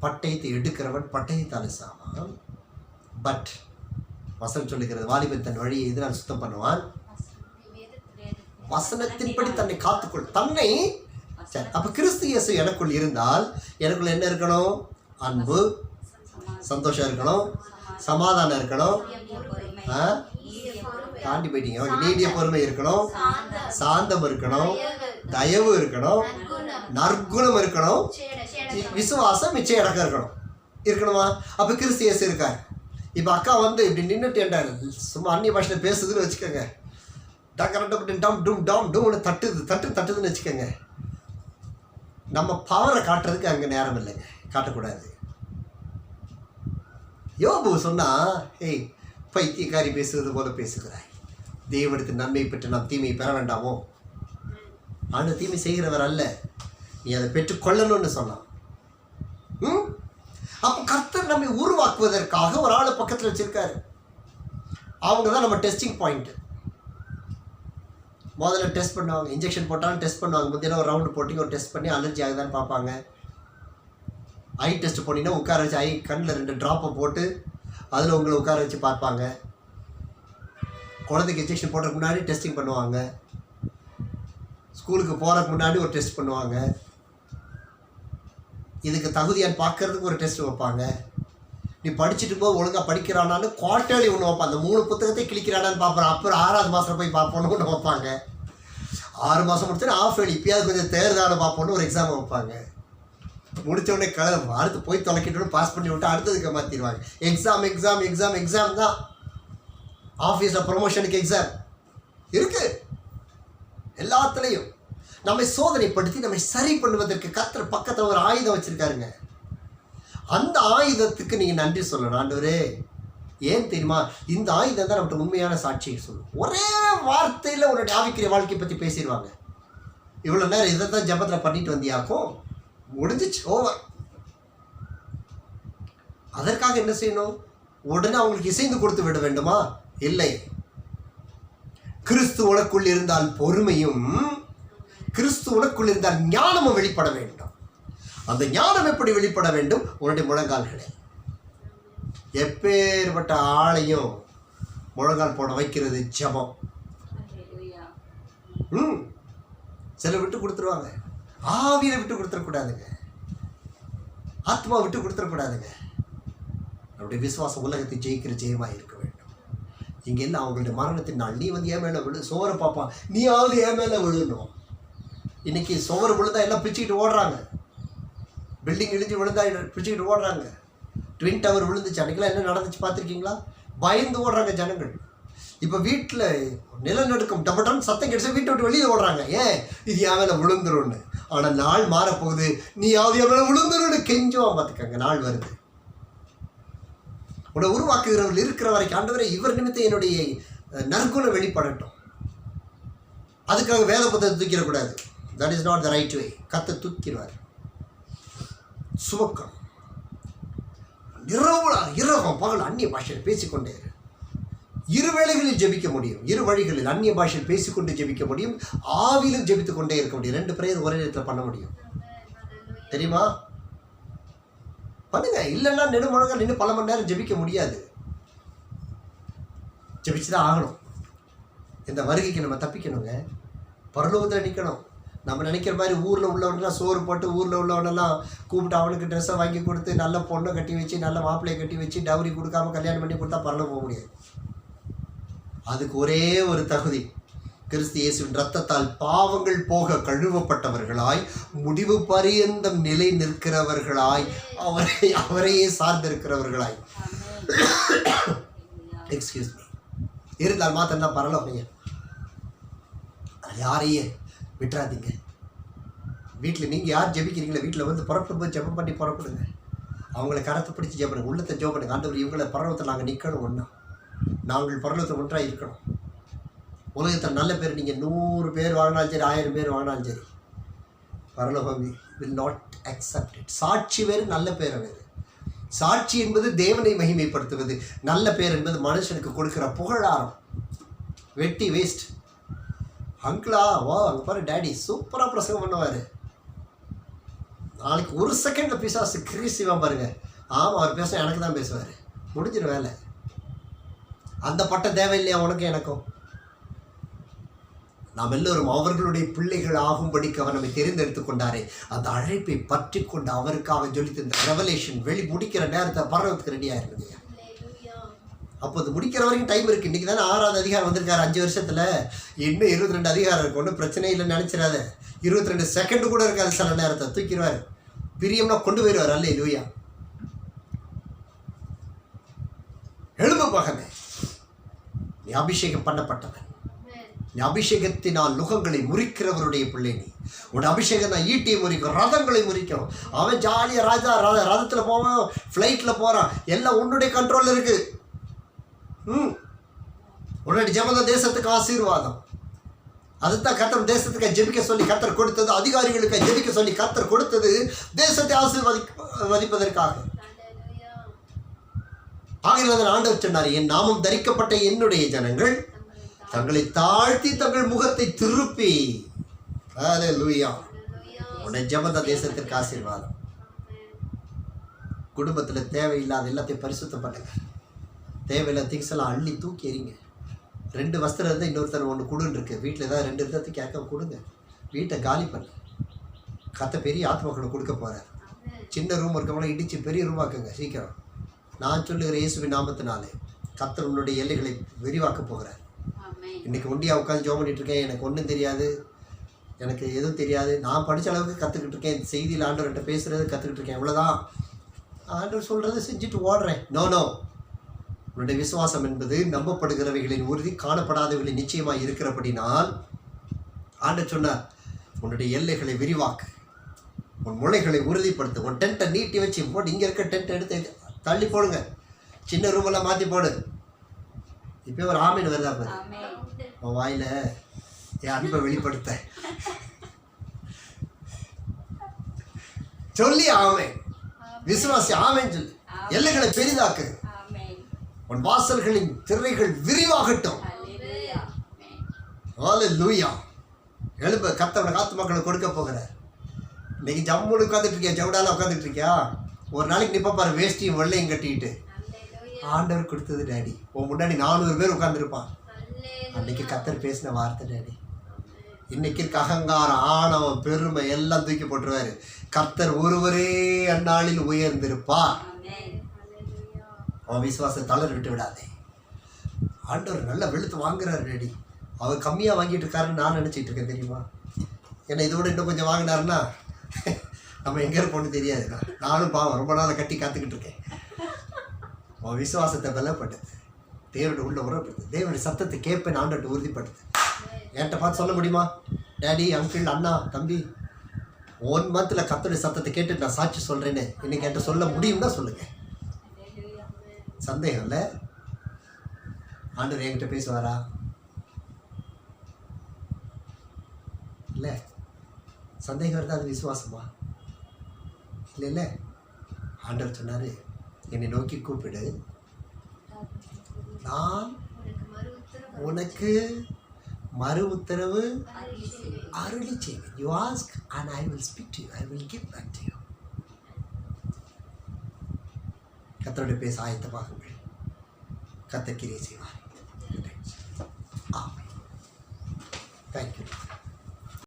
பட்டயத்தை எடுக்கிறவன் பட்டயத்தால் சாவான், பட் வசனம் சொல்லுகிறது, வாலிபன் தன் வழியை எதிரால் சுத்தம் பண்ணுவான், வசனத்தின்படி தன்னை காத்துக்கொள். தன்னை சரி. அப்போ கிறிஸ்து இயேசு எனக்குள் இருந்தால் எனக்குள்ள என்ன இருக்கணும்? அன்பு, சந்தோஷம் இருக்கணும், சமாதானம் இருக்கணும், தாண்டி போயிட்டீங்க, நீடிய பொறுமை இருக்கணும், சாந்தம் இருக்கணும், தயவு இருக்கணும், நற்குணம் இருக்கணும், விசுவாசம் மிச்சம் இடக்கம் இருக்கணுமா? அப்போ கிறிஸ்து இயேசு இருக்கார். இப்போ அக்கா வந்து இப்படி நின்றுட்டு என்றார், சும்மா அந்நிய பாஷையில் பேசுதுன்னு வச்சுக்கோங்க, டம் டும் டம் டூம்னு தட்டுதுன்னு வச்சுக்கோங்க. நம்ம பவரை காட்டுறதுக்கு அங்கே நேரம் இல்லைங்க, காட்டக்கூடாது. யோபு சொன்னா, ஏய் பைத்தியக்காரி பேசுவது போல பேசுகிறாய், தேவனுக்கு நன்மை பெற்று நாம் தீமையை பெற வேண்டாமோ? ஆனால் தீமை செய்கிறவர் அல்ல, நீ அதை பெற்றுக்கொள்ளணும்னு சொன்னான். அப்போ கர்த்தர் நம்மை உருவாக்குவதற்காக ஒரு ஆளை பக்கத்தில் வச்சிருக்காரு. அவங்க தான் நம்ம டெஸ்டிங் பாயிண்ட். முதல்ல டெஸ்ட் பண்ணுவாங்க, இன்ஜெக்ஷன் போட்டாலும் டெஸ்ட் பண்ணுவாங்க. முந்தின ஒரு ரவுண்டு போட்டிங்க, ஒரு டெஸ்ட் பண்ணி அலர்ஜி ஆகுதான்னு பார்ப்பாங்க. ஐ டெஸ்ட் போனீங்கன்னா உட்கார வச்சு ஐ கண்ணில் 2 ட்ராப்பை போட்டு அதில் உங்களை உட்கார வச்சு பார்ப்பாங்க. குழந்தைக்கு இன்ஜெக்ஷன் போடுறதுக்கு முன்னாடி டெஸ்டிங் பண்ணுவாங்க. ஸ்கூலுக்கு போகிறதுக்கு முன்னாடி ஒரு டெஸ்ட் பண்ணுவாங்க. இதுக்கு தகுதியான்னு பார்க்கறதுக்கு ஒரு டெஸ்ட் வைப்பாங்க. நீ படிச்சுட்டு போது ஒழுங்காக படிக்கிறானான்னு குவார்ட்டர்லி ஒன்று வைப்பான். அந்த 3 புத்தகத்தை கிழிக்கிறானான்னு பார்ப்போம். அப்புறம் 6ஆவது மாதம் போய் பார்ப்போன்னு ஒன்று வைப்பாங்க. 6 மாதம் முடிச்சோன்னா ஆஃப் ஏர்லி இப்பயாவது கொஞ்சம் தேர்தான பார்ப்போன்னு ஒரு எக்ஸாம் வைப்பாங்க. முடித்தோடனே அடுத்து போய் தொலைக்கிட்டு பாஸ் பண்ணி விட்டு அடுத்ததுக்கு மாற்றிடுவாங்க. எக்ஸாம் தான். ஆஃபீஸில் ப்ரொமோஷனுக்கு எக்ஸாம் இருக்குது. எல்லாத்துலேயும் நம்மை சோதனைப்படுத்தி நம்மை சரி பண்ணுவதற்கு கர்த்தர் பக்கத்தில் ஒரு ஆயுதம் வச்சுருக்காருங்க. அந்த ஆயுதத்துக்கு நீங்கள் நன்றி சொல்லணும். ஆண்டவரே, ஏன் தெரியுமா? இந்த ஆயுதம் தான் நம்மகிட்ட உண்மையான சாட்சியை சொல்லும். ஒரே வார்த்தையில் உன்னுடைய ஆவிக்குரிய வாழ்க்கையை பற்றி பேசிடுவாங்க. இவ்வளோ நேரம் இதை தான் ஜபத்தில் பண்ணிட்டு வந்தியாக்கும், முடிஞ்சிச்சு, ஓவர். அதற்காக என்ன செய்யணும்? உடனே அவங்களுக்கு இசைந்து கொடுத்து விட வேண்டுமா? இல்லை. கிறிஸ்து உனக்குள் இருந்தால் பொறுமையும், கிறிஸ்து உனக்குள் இருந்தால் ஞானமும் வெளிப்பட வேண்டும். அந்த ஞானம் எப்படி வெளிப்பட வேண்டும்? உன்னுடைய முழங்கால்களே. எப்பேற்பட்ட ஆளையும் முழங்கால் போட வைக்கிறது ஜெபம். சில விட்டு கொடுத்துருவாங்க. ஆவியில விட்டு கொடுத்துடக்கூடாதுங்க, ஆத்மா விட்டு கொடுத்துடக்கூடாதுங்க. நம்முடைய விசுவாசம் உலகத்தை ஜெயிக்கிற ஜெயமாக இருக்க வேண்டும். இங்கே எல்லாம் அவங்களுடைய மரணத்தின் நாள். நீ வந்து என் மேலே விழு, சோரை பாப்பா, நீயாவது என் மேலே விழுணும். இன்னைக்கு சோறு விழுந்தா எல்லாம் பிச்சுக்கிட்டு ஓடுறாங்க. பில்டிங் இடிஞ்சு விழுந்தா பிச்சுக்கிட்டு ஓடுறாங்க. ட்வின் டவர் விழுந்துச்சு, அன்றைக்கெல்லாம் என்ன நடந்துச்சு பார்த்துருக்கீங்களா? பயந்து ஓடுறாங்க ஜனங்கள். இப்போ வீட்டில் நிலநடுக்கம் டபட்டான்னு சத்தம் கிடைச்சா வீட்டை விட்டு வெளியே ஓடுறாங்க. ஏன்? இது என் மேலே விழுந்துரும்னு. ஆனால் நாள் மாறப்போகுது, நீயாவது என் மேலே விழுந்துரும்னு கெஞ்சுவான். பார்த்துக்கங்க, நாள் வருது. உன்னை உருவாக்குகிறவர்கள் இருக்கிற வரைக்கும் ஆண்டவரே இவர் நிமித்தம் என்னுடைய நற்குணம் வெளிப்படட்டும். அதுக்காக வேத புத்தகத்தை தூக்கிடக்கூடாது. That is not the right way. கத்தை தூக்கிடுவார். சுமக்கம் இரவம் பகல் அந்நிய பாஷையில் பேசிக்கொண்டே இரு. இரு வேளைகளில் ஜெபிக்க முடியும். இரு வழிகளில் அந்நிய பாஷையில் பேசிக்கொண்டு ஜெபிக்க முடியும், ஆவிலும் ஜெபித்துக் கொண்டே இருக்க முடியும். 2 பிரேயர் ஒரே நேரத்தில் பண்ண முடியும். தெரியுமா? பண்ணுங்க. இல்லைன்னா நெடுமுழங்க நின்று பல மணி நேரம் ஜெபிக்க முடியாது. ஜெபிச்சுதான் ஆகணும். இந்த வருகைக்கு நம்ம தப்பிக்கணுங்க. பரலோகத்தில் நிற்கணும். நம்ம நினைக்கிற மாதிரி ஊரில் உள்ளவனெல்லாம் சோறு போட்டு ஊரில் உள்ளவனெல்லாம் கூப்பிட்டு அவனுக்கு ட்ரெஸ்ஸை வாங்கி கொடுத்து நல்ல பொண்ணை கட்டி வச்சு நல்ல மாப்பிள்ளையை கட்டி வச்சு டவுரி கொடுக்காம கல்யாணம் பண்ணி கொடுத்தா பரலோகம் போக முடியாது. அதுக்கு ஒரே ஒரு தகுதி, கிறிஸ்து இயேசுவின் இரத்தத்தால் பாவங்கள் போக கழுவப்பட்டவர்களாய், முடிவு பரியந்தம் நிலை நிற்கிறவர்களாய், அவரையே சார்ந்திருக்கிறவர்களாய் எக்ஸ்கியூஸ் மீ இருந்தால் மாத்திரம் தான் பரலோகம். யாரையே விட்டுறாதீங்க. வீட்டில் நீங்கள் யார் ஜெபிக்கிறீங்களோ வீட்டில் வந்து புறப்படும் போது ஜெபம் பண்ணி புறப்படுங்க. அவங்கள கரத்தை பிடிச்சி ஜெபம் உள்ளத்தை ஜெபம் பண்ணுங்க. ஆண்டவர் இவங்களை பரலோகத்தில் நாங்கள் நிற்கணும், ஒன்றா நாங்கள் பரலோகத்தில் ஒன்றாக இருக்கணும். உலகத்தில் நல்ல பேர் நீங்கள் 100 பேர் வாங்கினாலும் சரி, 1000 பேர் வாங்கினாலும் சரி, பரலோகம் வில் நாட் அக்செப்ட் இட். சாட்சி வேறு, நல்ல பேர் வேறு. சாட்சி என்பது தேவனை மகிமைப்படுத்துவது, நல்ல பேர் என்பது மனுஷனுக்கு கொடுக்குற புகழாரம். வெட்டி வேஸ்ட். அங்கிளா வா அங்கே பாரு டேடி சூப்பராக பிரசங்கம் பண்ணுவார். நாளைக்கு 1 செகண்டில் பிசாசு கிரீசிவாக பாருங்க. ஆமாம், அவர் பேச எனக்கு தான் பேசுவார். முடிஞ்சிடும் வேலை. அந்த பட்டம் தேவையில்லையா உனக்கு எனக்கும்? நாம் எல்லோரும் அவர்களுடைய பிள்ளைகள் ஆகும்படிக்கு அவர் நம்மை தெரிந்தெடுத்து கொண்டாரே, அந்த அழைப்பை பற்றி கொண்டு அவருக்காக ஜொலித்து இந்த ரெவலேஷன் வெளி முடிக்கிற நேரத்தை பரவத்துக்கு ரெடியாக இருக்குது. அப்போ அது முடிக்கிற வரைக்கும் டைம் இருக்குது. இன்றைக்கி தானே 6வது அதிகாரம் வந்திருக்காரு 5 வருஷத்தில். இன்னும் 22 அதிகாரம் இருக்கு. ஒன்றும் பிரச்சனை இல்லைன்னு நினச்சிடாத. 22 செகண்டு கூட இருக்காது. சில நேரத்தை தூக்கிடுவார். பிரியம்னா கொண்டு போயிடுவார். அல்லேலூயா. எழும்பு பகமே, நீ அபிஷேகம் பண்ணப்பட்டவன். நீ அபிஷேகத்தினால் நுகங்களை முறிக்கிறவருடைய பிள்ளை. நீ உன் அபிஷேகம் தான் ஈட்டியை முறிக்கும், ரதங்களை முறிக்கும். அவன் ஜாலியாக ராஜா ரதத்தில் போவான், ஃப்ளைட்டில் போகிறான். எல்லாம் உன்னுடைய கண்ட்ரோலில் இருக்குது. உன்னுடைய ஜெபம் தேசத்துக்கு ஆசீர்வாதம். அதுதான் கர்த்தர் தேசத்துக்கு ஜெபிக்க சொல்லி கர்த்தர் கொடுத்தது. அதிகாரிகளுக்கு ஜெபிக்க சொல்லி கர்த்தர் கொடுத்தது தேசத்தை ஆசீர்வதிப்பதற்காக. ஆகிய ஆண்டவர் சொன்னார், என் நாமம் தரிக்கப்பட்ட என்னுடைய ஜனங்கள் தங்களை தாழ்த்தி தங்கள் முகத்தை திருப்பி. அல்லேலூயா. உன்னுடைய ஜெபம் தான் தேசத்திற்கு ஆசீர்வாதம். குடும்பத்தில் தேவையில்லாத எல்லாத்தையும் பரிசுத்தம் பண்ணுங்க. தேவையில்லாத திங்ஸ் எல்லாம் அள்ளி தூக்கி எறிங்க. 2 வஸ்திரம் இருந்தால் இன்னொருத்தர் 1 கொடுன்னு இருக்குது. வீட்டில் ஏதாவது 2 இருந்தால் கேட்க கொடுங்க. வீட்டை காலி பண்ணு. கத்த பெரிய ஆத்மாக்களை கொடுக்க போகிறார். சின்ன ரூம் இருக்கவங்களாம் இடித்து பெரிய ரூமாக்குங்க சீக்கிரம். நான் சொல்லுகிற இயேசுவின் நாமத்தினாலே கர்த்தர் உன்னுடைய எல்லைகளை விரிவாக்க போகிறார். இன்றைக்கி ஒண்டியாக உட்காந்து ஜோம் பண்ணிட்டு இருக்கேன். எனக்கு ஒன்றும் தெரியாது, எனக்கு எதுவும் தெரியாது. நான் படித்த அளவுக்கு கற்றுக்கிட்டு இருக்கேன். செய்தியில் ஆண்டவர்கிட்ட பேசுகிறது கற்றுக்கிட்டு இருக்கேன். இவ்வளோதான். ஆண்டவர் சொல்கிறத செஞ்சுட்டு ஓடுறேன். நோ. உன்னுடைய விசுவாசம் என்பது நம்பப்படுகிறவைகளின் உறுதி, காணப்படாதவைகளின் நிச்சயமாக இருக்கிறபடினால் ஆண்டவர் சொன்னார், உன்னுடைய எல்லைகளை விரிவாக்கு, உன் முளைகளை உறுதிப்படுத்து, உன் டென்ட்டை நீட்டி வச்சு போட்டு இங்கே இருக்க டென்ட்டை எடுத்து தள்ளி போடுங்க. சின்ன ரூமெல்லாம் மாற்றி போடு. இப்போ ஒரு ஆமீன் வருதா பாரு உன் வாயில். என் அன்பை வெளிப்படுத்த சொல்லி ஆமேன். விசுவாசி ஆமேன்னு சொல்லு. எல்லைகளை பெரிதாக்கு. உன் வாசல்களின் திரைகள் விரிவாகட்டும். Hallelujah. ஹல்லேலூயா. எழும்ப, கர்த்தர் காத்து மக்களை கொடுக்க போகிறார். இன்னைக்கு ஜம்முன்னு உட்காந்துட்டு இருக்கியா, ஜவுடால உட்காந்துட்டு இருக்கியா, ஒரு நாளைக்கு நிப்ப பாரு வேஷ்டியும் வெள்ளையும் கட்டிக்கிட்டு. ஆண்டவர் கொடுத்தது டாடி. உன் முன்னாடி 400 பேர் உட்காந்துருப்பான். அன்னைக்கு கர்த்தர் பேசின வார்த்தை டாடி. இன்னைக்கு இருக்க அகங்காரம், ஆணவம், பெருமை எல்லாம் தூக்கி போட்டுருவாரு. கர்த்தர் ஒருவரே அந்நாளில் உயர்ந்திருப்பார். Amen. அவன் விசுவாசத்தை தளர விட்டு விடாதே. ஆண்டவர் நல்லா வெளுத்து வாங்குறாரு டாடி. அவர் கம்மியாக வாங்கிட்டு இருக்காருன்னு நான் நினச்சிட்டு இருக்கேன் தெரியுமா. ஏன்னா இதோட இன்னும் கொஞ்சம் வாங்கினாருன்னா நம்ம எங்கே இருப்போம்னு தெரியாதுண்ணா. நானும் பாவம் ரொம்ப நாளை கட்டி காத்துக்கிட்டு இருக்கேன். அவன் விசுவாசத்தை பலப்படுத்து, தேவனுடைய உள்ள உறப்படுத்து, தேவனுடைய சத்தத்தை கேட்பேன் ஆண்டவர்கிட்ட உறுதிப்படுத்து. என்கிட்ட பார்த்து சொல்ல முடியுமா, டேடி, அங்கிள், அண்ணா, தம்பி, 1 மந்த்தில் கர்த்தருடைய சத்தத்தை கேட்டு நான் சாட்சி சொல்கிறேன்னு இன்னைக்கு என்கிட்ட சொல்ல முடியும்னா சொல்லுங்கள். சந்தேகம் இல்லை. ஆண்டவர் என்கிட்ட பேசுவாரா? இல்லை. சந்தேகம் வருது, அது விசுவாசமா? இல்லை இல்லை. ஆண்டவர் சொன்னார், என்னை நோக்கி கூப்பிடு, நான் உனக்கு மறு உத்தரவு அருளி செய்வேன். You ask and I will speak to you, I will give back to you. கர்த்தருடைய பேச ஆயத்தமாகுங்கள். கர்த்தர் கிரியை செய்வார். ஆமென். தேங்க்யூ.